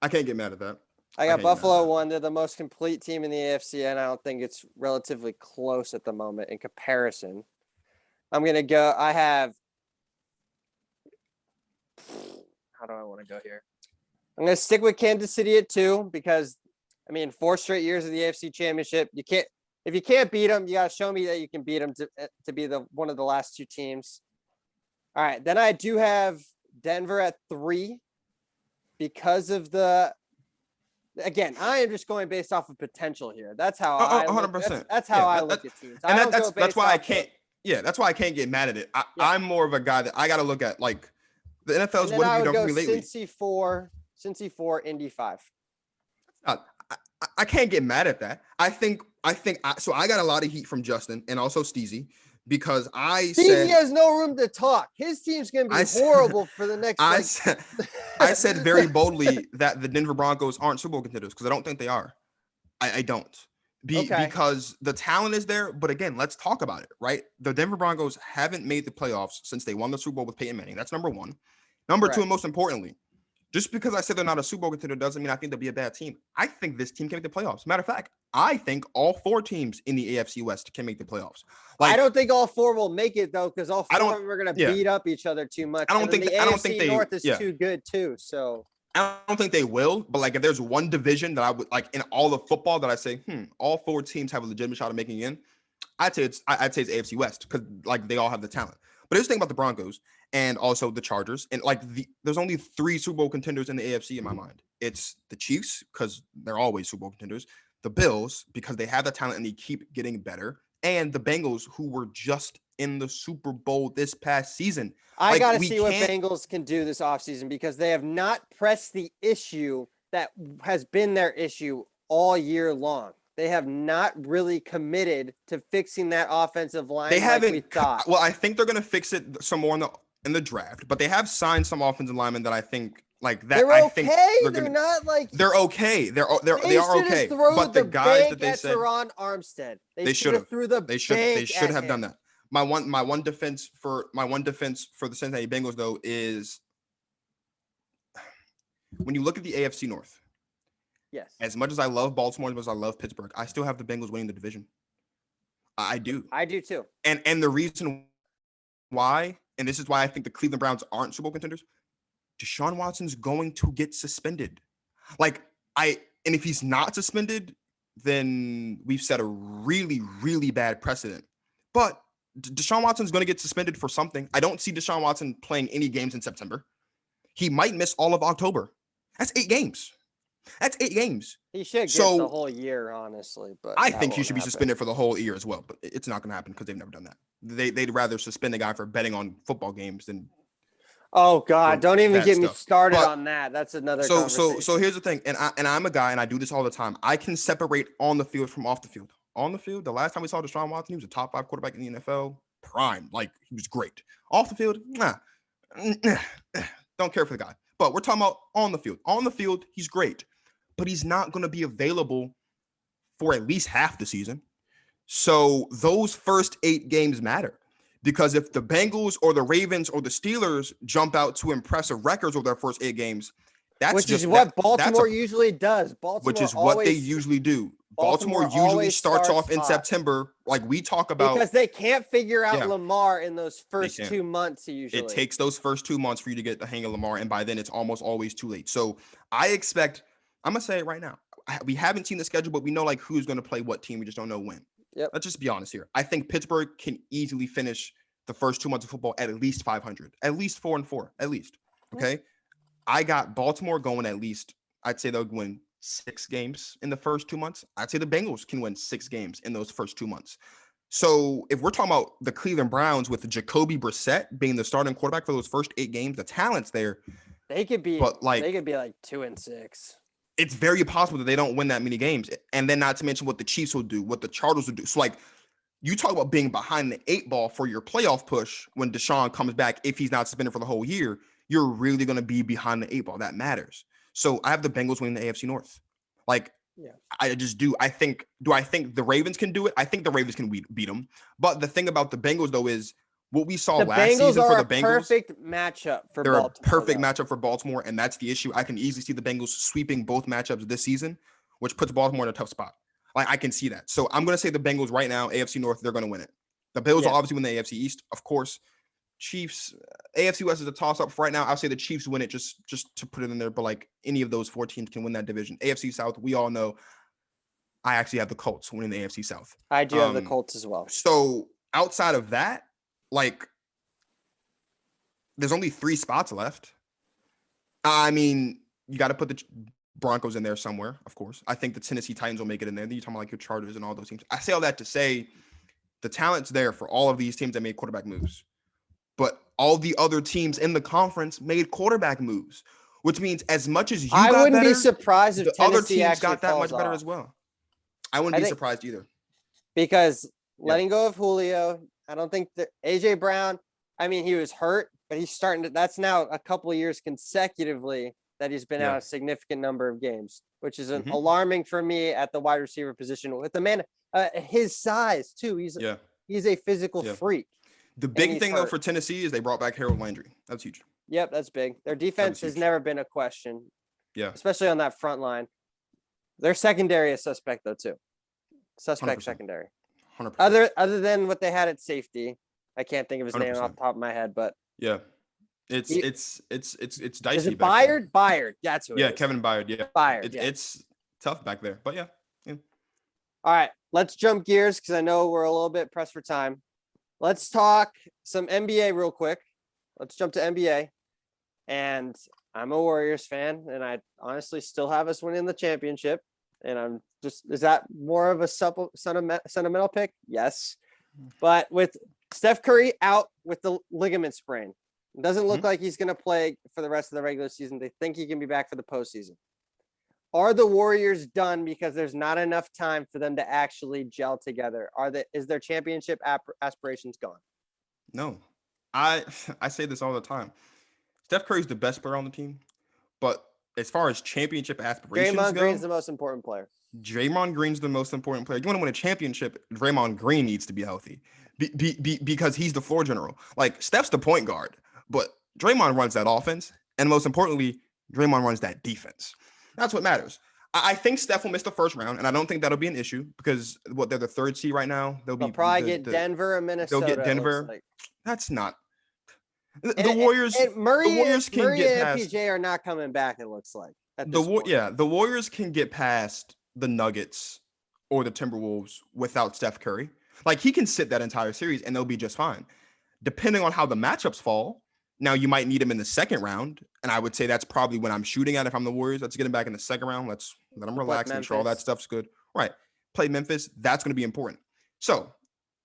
I can't get mad at that. I got Buffalo 1. They're the most complete team in the AFC, and I don't think it's relatively close at the moment in comparison. I'm going to go. I have. How do I want to go here? I'm going to stick with Kansas City at 2 because, 4 straight years of the AFC Championship. If you can't beat them, you got to show me that you can beat them to be one of the last 2 teams. All right. Then I do have Denver at 3 because of again, I am just going based off of potential here. That's how 100%. That's how I look at teams. And that's why I can't. Yeah, that's why I can't get mad at it. I'm more of a guy that I got to look at like the NFL's. What have you done for me lately? Cincy 4, Indy 5. I can't get mad at that. I think so. I got a lot of heat from Justin and also Steezy because Steezy has no room to talk. His team's going to be horrible for the next. I said very boldly that the Denver Broncos aren't Super Bowl contenders because I don't think they are. I don't. Because the talent is there. But again, let's talk about it, right? The Denver Broncos haven't made the playoffs since they won the Super Bowl with Peyton Manning. That's number 1. Number 2, and most importantly, just because I said they're not a Super Bowl contender doesn't mean I think they'll be a bad team. I think this team can make the playoffs. Matter of fact, I think all 4 teams in the AFC West can make the playoffs. Like, I don't think all 4 will make it though, because all 4 of them are going to beat up each other too much. I don't think the AFC North is too good too. So I don't think they will. But like, if there's one division that I would like in all of football that I say, all 4 teams have a legitimate shot of making it in, I'd say it's AFC West because like they all have the talent. But here's the thing about the Broncos and also the Chargers. And like there's only 3 Super Bowl contenders in the AFC in my mind. It's the Chiefs because they're always Super Bowl contenders. The Bills because they have the talent and they keep getting better. And the Bengals who were just in the Super Bowl this past season. I got to see what Bengals can do this offseason because they have not pressed the issue that has been their issue all year long. They have not really committed to fixing that offensive line. They haven't. We thought. Well, I think they're going to fix it some more in the draft, but they have signed some offensive linemen that I think like that. They're okay. They're not like they're okay. They are okay. But the guys that they said Teron Armstead. They should have done that. My one defense for the Cincinnati Bengals though is when you look at the AFC North. Yes. As much as I love Baltimore, as much as I love Pittsburgh, I still have the Bengals winning the division. I do. I do too. And the reason why, and this is why I think the Cleveland Browns aren't Super Bowl contenders, Deshaun Watson's going to get suspended. And if he's not suspended, then we've set a really, really bad precedent. But Deshaun Watson's going to get suspended for something. I don't see Deshaun Watson playing any games in September. He might miss all of October. That's 8 games. He should get the whole year, honestly. But I think he should be suspended for the whole year as well. But it's not going to happen because they've never done that. They'd rather suspend a guy for betting on football games than. Oh God! Don't even get me started on that. That's another. So here's the thing, and I'm a guy, and I do this all the time. I can separate on the field from off the field. On the field, the last time we saw Deshaun Watson, he was a top 5 quarterback in the NFL, prime, like he was great. Off the field, don't care for the guy. But we're talking about on the field. On the field, he's great, but he's not going to be available for at least half the season. So those first 8 games matter. Because if the Bengals or the Ravens or the Steelers jump out to impressive records over their first 8 games, which is what Baltimore usually does. Which is what they usually do. Baltimore usually starts off in September, like we talk about. Because they can't figure out Lamar in those first 2 months usually. It takes those first 2 months for you to get the hang of Lamar, and by then it's almost always too late. So I expect, I'm going to say it right now, we haven't seen the schedule, but we know like who's going to play what team. We just don't know when. Yep. Let's just be honest here. I think Pittsburgh can easily finish the first 2 months of football at least 500, at least 4-4, at least. Okay. I got Baltimore going at least. I'd say they'll win 6 games in the first 2 months. I'd say the Bengals can win 6 games in those first 2 months. So if we're talking about the Cleveland Browns with Jacoby Brissett being the starting quarterback for those first 8 games, the talent's there. They could be, but like 2-6. It's very possible that they don't win that many games. And then not to mention what the Chiefs will do, what the Chargers will do. So like you talk about being behind the 8 ball for your playoff push when Deshaun comes back, if he's not suspended for the whole year, you're really going to be behind the 8 ball. That matters. So I have the Bengals winning the AFC North. Like, I just do. I think the Ravens can do it? I think the Ravens can beat them. But the thing about the Bengals, though, is what we saw last season for the Bengals. Perfect matchup for they're Baltimore. A perfect matchup for Baltimore, and that's the issue. I can easily see the Bengals sweeping both matchups this season, which puts Baltimore in a tough spot. Like, I can see that. So I'm going to say the Bengals right now, AFC North, they're going to win it. The Bills will obviously win the AFC East, of course. Chiefs, AFC West is a toss-up for right now. I'll say the Chiefs win it just to put it in there, but like any of those 4 teams can win that division. AFC South, we all know I actually have the Colts winning the AFC South. I do have the Colts as well. So outside of that, like there's only 3 spots left. I mean, you got to put the Broncos in there somewhere, of course. I think the Tennessee Titans will make it in there. Then you're talking about like your Chargers and all those teams. I say all that to say the talent's there for all of these teams that made quarterback moves. But all the other teams in the conference made quarterback moves, which means as much as you got better, I wouldn't be surprised if the Tennessee other teams got that much better off as well. I wouldn't be surprised either. Because letting go of Julio, I don't think that AJ Brown, I mean, he was hurt, but he's starting to, that's now a couple of years consecutively that he's been out a significant number of games, which is alarming for me at the wide receiver position with the man, his size too. He's a physical freak. The big thing though for Tennessee is they brought back Harold Landry. That's huge. Yep, that's big. Their defense has never been a question. Yeah. Especially on that front line. Their secondary is suspect though too. Suspect 100%. Secondary. 100%. Other than what they had at safety. I can't think of his 100%. Name off the top of my head, but it's dicey. Is it Byard? Byard. That's who it is. Kevin Byard. Yeah. Byard. It's tough back there. But yeah. All right. Let's jump gears because I know we're a little bit pressed for time. Let's talk some NBA real quick. Let's jump to NBA. And I'm a Warriors fan, and I honestly still have us winning the championship. And I'm just, is that more of a sentimental pick? Yes. But with Steph Curry out with the ligament sprain, it doesn't look like he's going to play for the rest of the regular season. They think he can be back for the postseason. Are the Warriors done because there's not enough time for them to actually gel together? Is their championship aspirations gone? No. I say this all the time. Steph Curry's the best player on the team, but as far as championship aspirations Draymond go, Green's the most important player. Draymond Green's the most important player. You want to win a championship, Draymond Green needs to be healthy because he's the floor general. Like, Steph's the point guard, but Draymond runs that offense. And most importantly, Draymond runs that defense. That's what matters. I think Steph will miss the first round, and I don't think that'll be an issue because they're the third seed right now. They'll probably get Denver or Minnesota. They'll get Denver. Like. That's not the Warriors. And Murray, the Warriors can Murray get and past. MPJ are not coming back. It looks like The Warriors can get past the Nuggets or the Timberwolves without Steph Curry. Like, he can sit that entire series and they'll be just fine. Depending on how the matchups fall, now you might need him in the second round. And I would say that's probably when I'm shooting at if I'm the Warriors. Let's get him back in the second round. Let's let him relax and make sure all that stuff's good. Right. Play Memphis. That's going to be important. So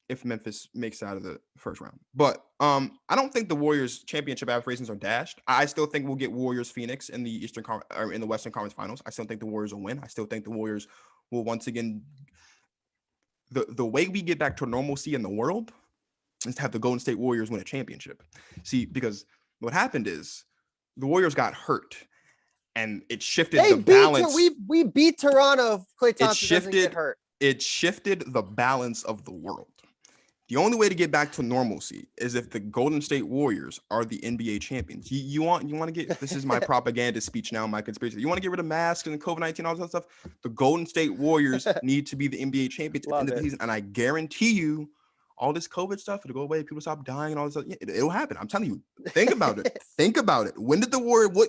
if Memphis makes it out of the first round. But I don't think the Warriors championship aspirations are dashed. I still think we'll get Warriors Phoenix in the in the Western Conference Finals. I still think the Warriors will win. I still think the Warriors will once again. The way we get back to normalcy in the world is to have the Golden State Warriors win a championship. See, because what happened is the Warriors got hurt and it shifted the balance. We beat Toronto. Klay Thompson doesn't get hurt. It shifted the balance of the world. The only way to get back to normalcy is if the Golden State Warriors are the NBA champions. You want to get, this is my propaganda speech now, my conspiracy. You want to get rid of masks and COVID-19, all that stuff. The Golden State Warriors need to be the NBA champions at the end of the season. And I guarantee you, all this COVID stuff, it'll go away. People stop dying and all this stuff. Yeah, it'll happen. I'm telling you. Think about it. Think about it. What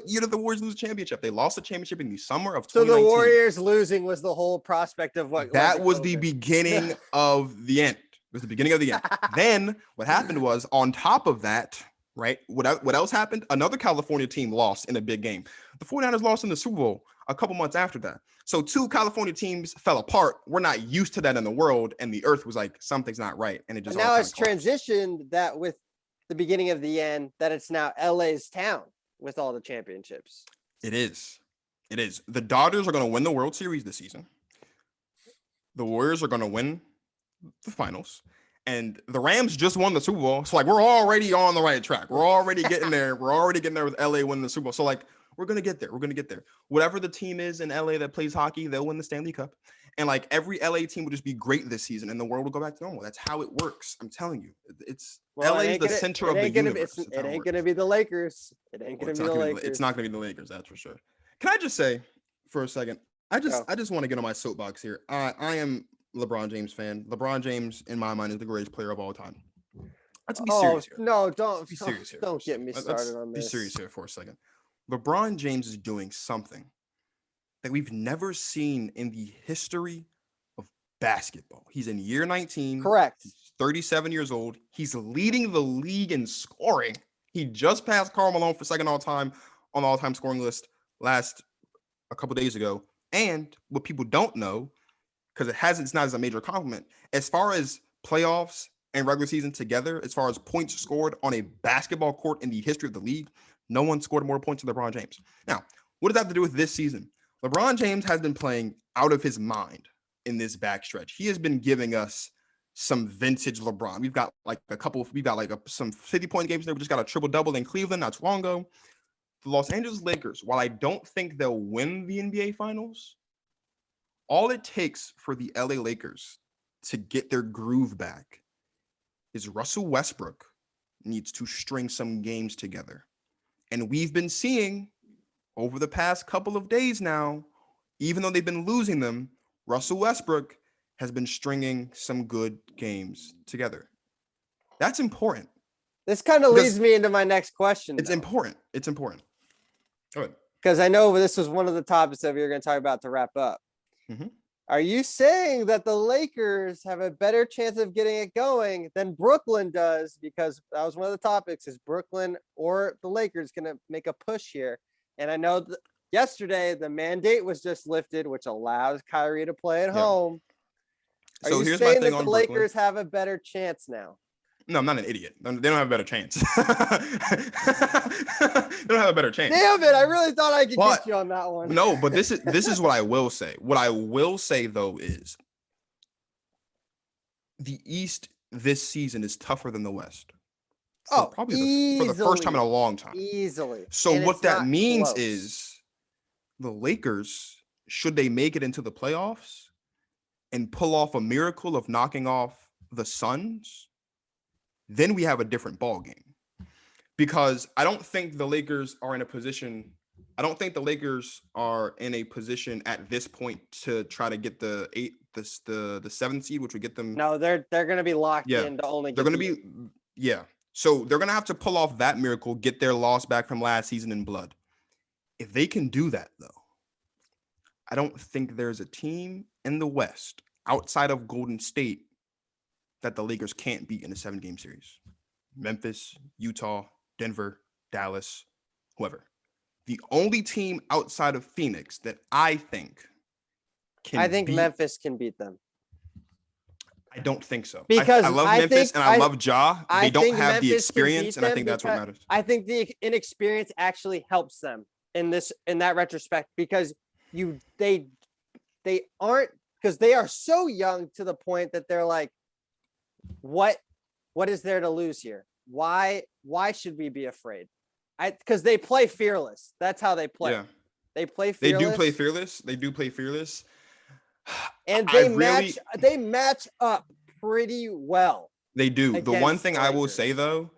year did the Warriors lose the championship? They lost the championship in the summer of 2019. So the Warriors losing was the whole prospect of what that was the beginning of the end. It was the beginning of the end. Then what happened was, on top of that, right? What else happened? Another California team lost in a big game. The 49ers lost in the Super Bowl a couple months after that. So two California teams fell apart. We're not used to that in the world, and the earth was like, something's not right. And it just now it's transitioned that with the beginning of the end, that it's now LA's town with all the championships. It is. The Dodgers are going to win the World Series this season. The Warriors are going to win the finals, and the Rams just won the Super Bowl. So like, we're already on the right track. We're already getting there. We're already getting there with LA winning the Super Bowl. So like, we're going to get there. Whatever the team is in LA that plays hockey, they'll win the Stanley Cup. And like, every LA team will just be great this season and the world will go back to normal. That's how it works. I'm telling you, LA is the center of the universe. It ain't going to be the Lakers. It ain't going to be the Lakers. It's not going to be the Lakers. That's for sure. Can I just say for a second, I just want to get on my soapbox here. I am LeBron James fan. LeBron James, in my mind, is the greatest player of all time. Let's be serious here. No, don't be serious here. Don't get me started on this. Be serious here for a second. LeBron James is doing something that we've never seen in the history of basketball. He's in year 19. Correct. He's 37 years old. He's leading the league in scoring. He just passed Karl Malone for second all-time on the all-time scoring list a couple days ago. And what people don't know, because it's not as a major compliment, as far as playoffs and regular season together, as far as points scored on a basketball court in the history of the league, no one scored more points than LeBron James. Now, what does that have to do with this season? LeBron James has been playing out of his mind in this backstretch. He has been giving us some vintage LeBron. We've got some 50-point games there. We just got a triple-double in Cleveland not too long ago. The Los Angeles Lakers, while I don't think they'll win the NBA Finals, all it takes for the LA Lakers to get their groove back is Russell Westbrook needs to string some games together. And we've been seeing over the past couple of days now, even though they've been losing them, Russell Westbrook has been stringing some good games together. That's important. This kind of leads me into my next question. It's important. Go ahead. Because I know this was one of the topics that we were going to talk about to wrap up. Mm-hmm. Are you saying that the Lakers have a better chance of getting it going than Brooklyn does? Because that was one of the topics, is Brooklyn or the Lakers going to make a push here? And I know yesterday the mandate was just lifted, which allows Kyrie to play at home. Are you here's saying my thing that on the Brooklyn. Lakers have a better chance now? No, I'm not an idiot. They don't have a better chance. They don't have a better chance. Damn it. I really thought I could get you on that one. No, but this is what I will say. What I will say, though, is the East this season is tougher than the West. For the first time in a long time. Easily. So and what that means close. is the Lakers, should they make it into the playoffs and pull off a miracle of knocking off the Suns, then we have a different ball game. Because I don't think the Lakers are in a position. I don't think the Lakers are in a position at this point to try to get the 7th seed, which would get them. No, they're going to be locked in to only. They're going to be, yeah. So they're going to have to pull off that miracle, get their loss back from last season in blood. If they can do that, though, I don't think there's a team in the West outside of Golden State that the Lakers can't beat in a 7-game series. Memphis, Utah, Denver, Dallas, whoever. The only team outside of Phoenix that I think Memphis can beat them. I don't think so. Because I love Memphis and I love Ja. They don't have the experience, and I think that's what matters. I think the inexperience actually helps them in that retrospect, because they aren't, because they are so young to the point that they're like, what is there to lose here? Why should we be afraid? Because they play fearless. That's how they play. Yeah. They play fearless. They do play fearless. And they match up pretty well. They do. The one thing I will say, though,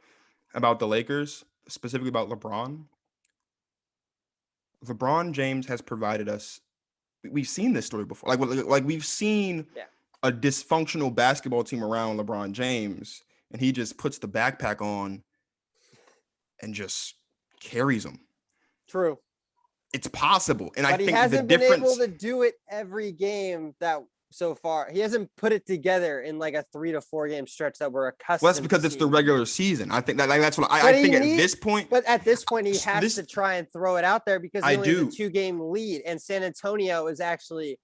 about the Lakers, specifically about LeBron James has provided us. We've seen this story before. Like we've seen a dysfunctional basketball team around LeBron James, and he just puts the backpack on and just carries them. True. It's possible. And I think he hasn't been able to do it every game that so far. He hasn't put it together in like a 3 to 4 game stretch that we're accustomed to. Well, that's because it's the regular season. I think that's what I think at this point. But at this point, he has to try and throw it out there, because he only has a 2-game lead, and San Antonio is actually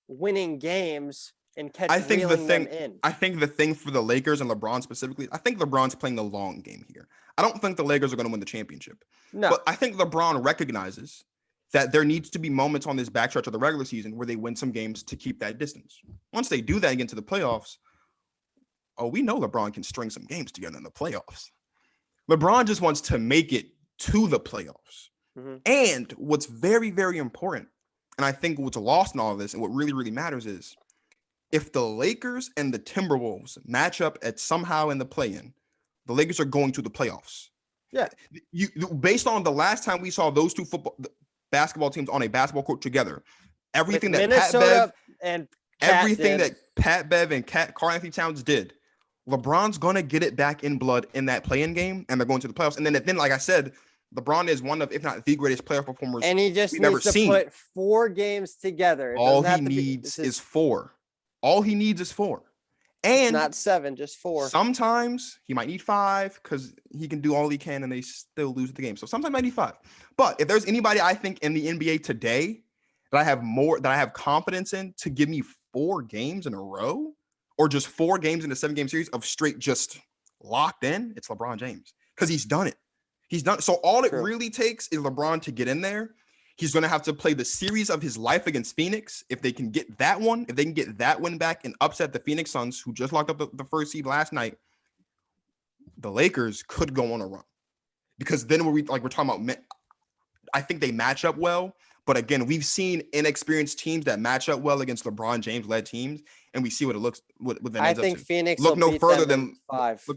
winning games and reeling them in. I think the thing for the Lakers and LeBron specifically, I think LeBron's playing the long game here. I don't think the Lakers are going to win the championship. No. But I think LeBron recognizes that there needs to be moments on this backstretch of the regular season where they win some games to keep that distance. Once they do that and get into the playoffs, we know LeBron can string some games together in the playoffs. LeBron just wants to make it to the playoffs. Mm-hmm. And what's very, very important, and I think what's lost in all of this and what really, really matters is, if the Lakers and the Timberwolves match up at somehow in the play-in, the Lakers are going to the playoffs. Yeah. Based on the last time we saw those two basketball teams on a basketball court together, everything that Pat Bev and Karl Anthony Towns did, LeBron's gonna get it back in blood in that play-in game, and they're going to the playoffs. And then, like I said, LeBron is one of, if not the greatest playoff performers, and he just needs to put 4 games together. All he needs is 4. All he needs is 4. And not 7, just 4. Sometimes he might need 5 because he can do all he can and they still lose the game. So sometimes I need 5. But if there's anybody I think in the NBA today that I have confidence in to give me 4 games in a row, or just 4 games in a 7-game series of straight just locked in, it's LeBron James, because he's done it. So all it really takes is LeBron to get in there. He's going to have to play the series of his life against Phoenix. If they can get that one, if they can get that one back and upset the Phoenix Suns, who just locked up the first seed last night, the Lakers could go on a run. Because then we're talking about, I think they match up well. But again, we've seen inexperienced teams that match up well against LeBron James-led teams, and we see what it looks. What that ends I think up to. Phoenix look will no beat further them than 5.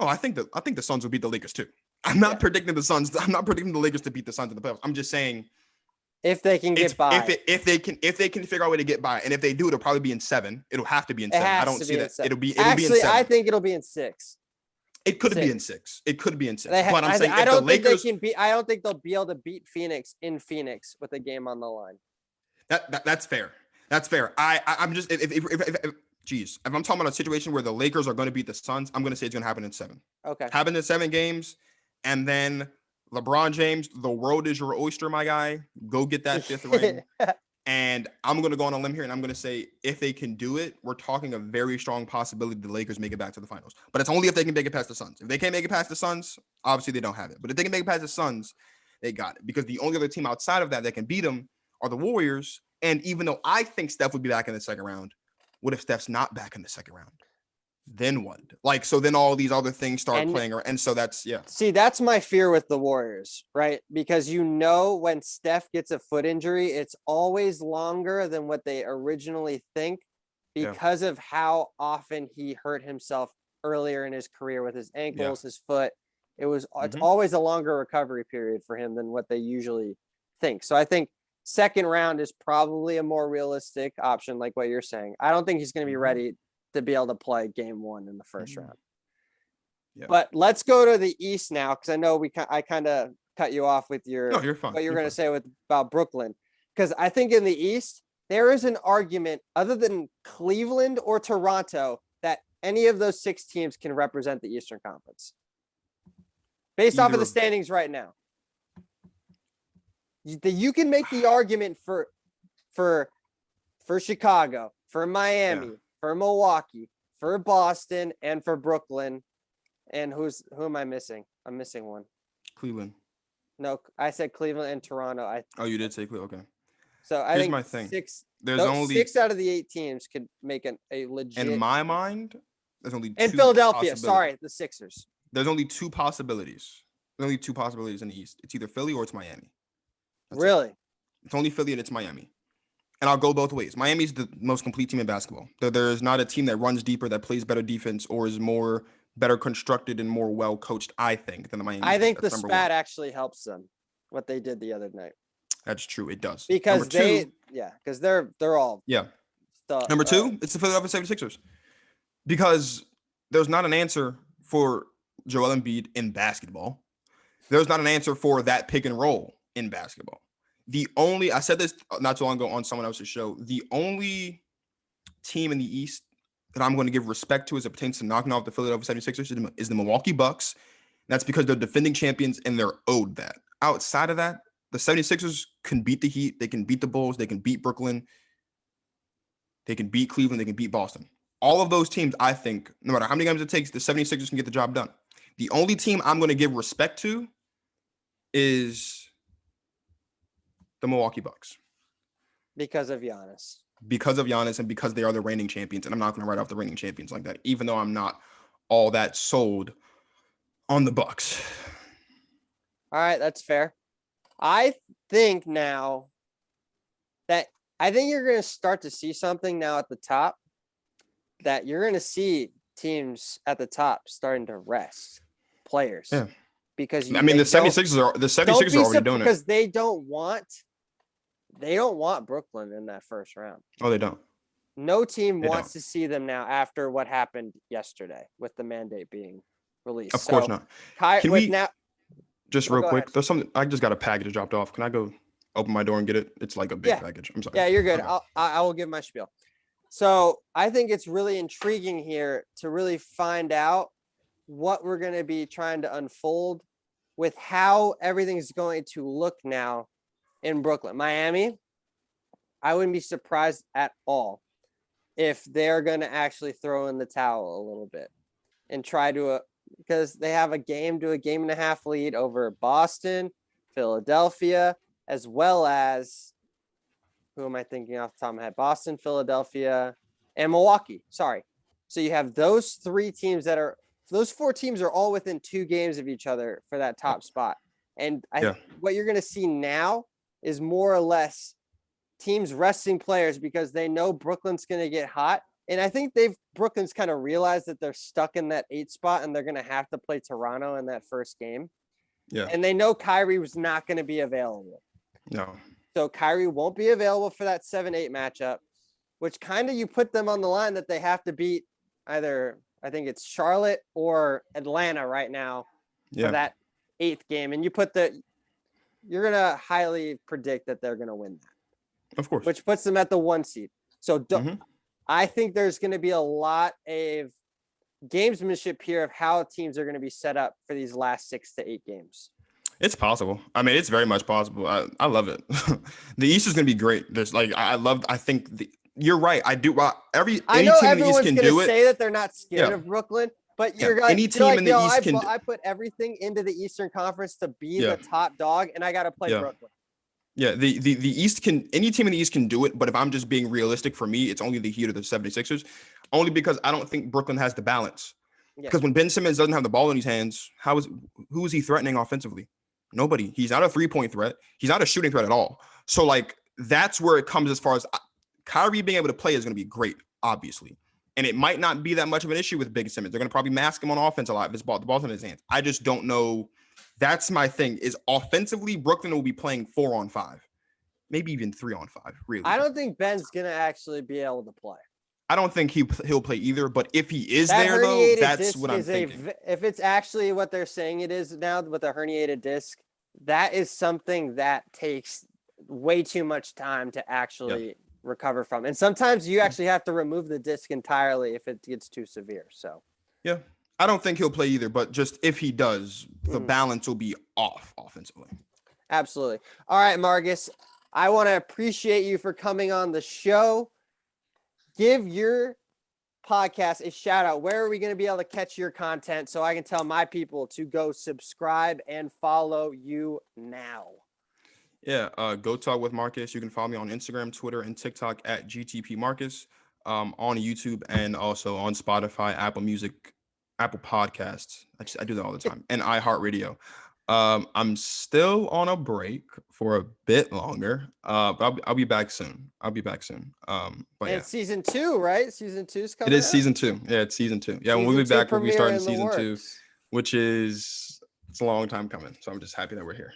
I think the Suns will beat the Lakers too. I'm not predicting the Suns. I'm not predicting the Lakers to beat the Suns in the playoffs. I'm just saying, if they can get by, if they can figure out a way to get by, and if they do, it'll probably be in 7. It'll have to be in 7. I don't see that. It'll be in 7. I think it'll be in 6. It could be in 6. It could be in 6. But I'm saying, I don't think they can beat. I don't think they'll be able to beat Phoenix in Phoenix with a game on the line. That's fair. That's fair. I'm just if I'm talking about a situation where the Lakers are going to beat the Suns, I'm going to say it's going to happen in 7. Okay. Happen in 7 games, and then LeBron James, the world is your oyster, my guy. Go get that 5th ring. And I'm going to go on a limb here, and I'm going to say if they can do it, we're talking a very strong possibility the Lakers make it back to the finals. But it's only if they can make it past the Suns. If they can't make it past the Suns, obviously they don't have it. But if they can make it past the Suns, they got it. Because the only other team outside of that can beat them are the Warriors. And even though I think Steph would be back in the second round, what if Steph's not back in the second round? then what? Like, so then all these other things start And playing, and so that's see, that's my fear with the Warriors, right? Because when Steph gets a foot injury, it's always longer than what they originally think because of how often he hurt himself earlier in his career with his ankles, his foot. It's always a longer recovery period for him than what they usually think. So I think second round is probably a more realistic option, like what you're saying. I don't think he's going to be ready to be able to play game 1 in the first round. Yeah. But let's go to the East now, because I know I kind of cut you off with you're fine. What you're going to say about Brooklyn, because I think in the East there is an argument other than Cleveland or Toronto that any of those 6 teams can represent the Eastern Conference based off of the standings right now. You can make the argument for Chicago, for Miami, for Milwaukee, for Boston, and for Brooklyn. And who am I missing? I'm missing one. Cleveland. No, I said Cleveland and Toronto. You did say Cleveland. Okay. So I think my thing. There's only 6 out of the 8 teams could make a legit. In my mind, there's only 2 and Philadelphia. Sorry, the Sixers. There's only 2 possibilities. There's only 2 possibilities in the East. It's either Philly or it's Miami. That's really? It's only Philly and it's Miami. And I'll go both ways. Miami's the most complete team in basketball. There's not a team that runs deeper, that plays better defense, or is better constructed and more well coached, I think, than the Miami. I think the spat actually helps them. What they did the other night. That's true. It does. Because because they're all Number 2, it's the Philadelphia 76ers. Because there's not an answer for Joel Embiid in basketball. There's not an answer for that pick and roll in basketball. I said this not too long ago on someone else's show, the only team in the East that I'm going to give respect to as it pertains to knocking off the Philadelphia 76ers is the Milwaukee Bucks. That's because they're defending champions and they're owed that. Outside of that, the 76ers can beat the Heat. They can beat the Bulls. They can beat Brooklyn. They can beat Cleveland. They can beat Boston. All of those teams, I think, no matter how many games it takes, the 76ers can get the job done. The only team I'm going to give respect to is the Milwaukee Bucks. Because of Giannis. Because of Giannis and because they are the reigning champions. And I'm not going to write off the reigning champions like that, even though I'm not all that sold on the Bucks. All right, that's fair. I think now that you're going to start to see something now at the top, that you're going to see teams at the top starting to rest players. Yeah. Because the 76ers are already doing it. Because they don't want Brooklyn in that first round. Oh, they don't. No team wants to see them now after what happened yesterday with the mandate being released. Of course not. Just real quick, there's something. I just got a package dropped off. Can I go open my door and get it? It's like a big package. I'm sorry. Yeah, you're good. Okay. I will give my spiel. So I think it's really intriguing here to really find out what we're going to be trying to unfold with how everything's going to look now in Brooklyn. Miami, I wouldn't be surprised at all if they're going to actually throw in the towel a little bit and try to because they have a game and a half lead over Boston, Philadelphia, as well as who am I thinking off the top of my head? Boston, Philadelphia, and Milwaukee. Sorry. So you have those 4 teams are all within 2 games of each other for that top spot. And what you're going to see now is more or less teams resting players because they know Brooklyn's going to get hot. And I think Brooklyn's kind of realized that they're stuck in that 8 spot and they're going to have to play Toronto in that first game. Yeah. And they know Kyrie was not going to be available. No. So Kyrie won't be available for that 7-8 matchup, which kind of you put them on the line that they have to beat either, I think it's Charlotte or Atlanta right now for that 8th game. And you're going to highly predict that they're going to win that. Of course. Which puts them at the 1 seed. So I think there's going to be a lot of gamesmanship here of how teams are going to be set up for these last 6 to 8 games. It's possible. I mean, it's very much possible. I love it. The East is going to be great. There's you're right. I do. I know everyone's going to say that they're not scared of Brooklyn, but you're going any team in the East can. I put everything into the Eastern Conference to be the top dog, and I got to play Brooklyn. Yeah, the East can, any team in the East can do it, but if I'm just being realistic, for me, it's only the Heat or the 76ers. only because I don't think Brooklyn has the balance. Yeah. Because when Ben Simmons doesn't have the ball in his hands, who is he threatening offensively? Nobody. He's not a 3-point threat. He's not a shooting threat at all. So like that's where it comes as far as Kyrie being able to play is going to be great, obviously. And it might not be that much of an issue with Big Simmons. They're going to probably mask him on offense a lot. The ball's in his hands. I just don't know. That's my thing. Is offensively, Brooklyn will be playing 4-on-5, maybe even 3-on-5. Really, I don't think Ben's gonna actually be able to play. I don't think he'll play either. But if he is That there, though, herniated that's disc what I'm is thinking. if it's actually what they're saying it is now with a herniated disc, that is something that takes way too much time to actually recover from. And sometimes you actually have to remove the disc entirely if it gets too severe. So Yeah. I don't think he'll play either, but just if he does, the balance will be off offensively. Absolutely. All right, Marcus, I want to appreciate you for coming on the show. Give your podcast a shout out. Where are we going to be able to catch your content so I can tell my people to go subscribe and follow you now? Yeah, go talk with Marcus. You can follow me on Instagram, Twitter, and TikTok at GTP Marcus, on YouTube and also on Spotify, Apple Music, Apple Podcasts. I do that all the time, and iHeartRadio. I'm still on a break for a bit longer, but I'll be back soon. But And season 2, right? Season 2 is coming. it is out? season 2. Yeah, it's season 2. Yeah, when we'll be back, we'll be starting season 2, which is it's a long time coming. So I'm just happy that we're here.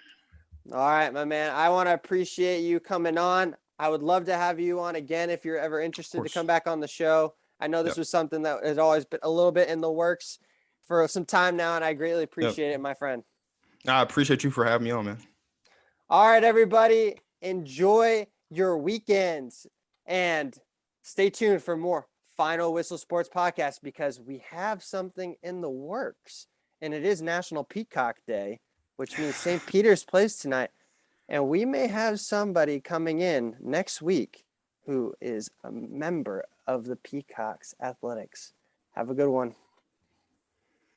All right, my man. I want to appreciate you coming on. I would love to have you on again if you're ever interested to come back on the show. I know this was something that has always been a little bit in the works for some time now, and I greatly appreciate it, my friend. I appreciate you for having me on, man. All right, everybody. Enjoy your weekends and stay tuned for more Final Whistle Sports Podcast because we have something in the works, and it is National Peacock Day, which means St. Peter's plays tonight. And we may have somebody coming in next week who is a member of the Peacocks Athletics. Have a good one.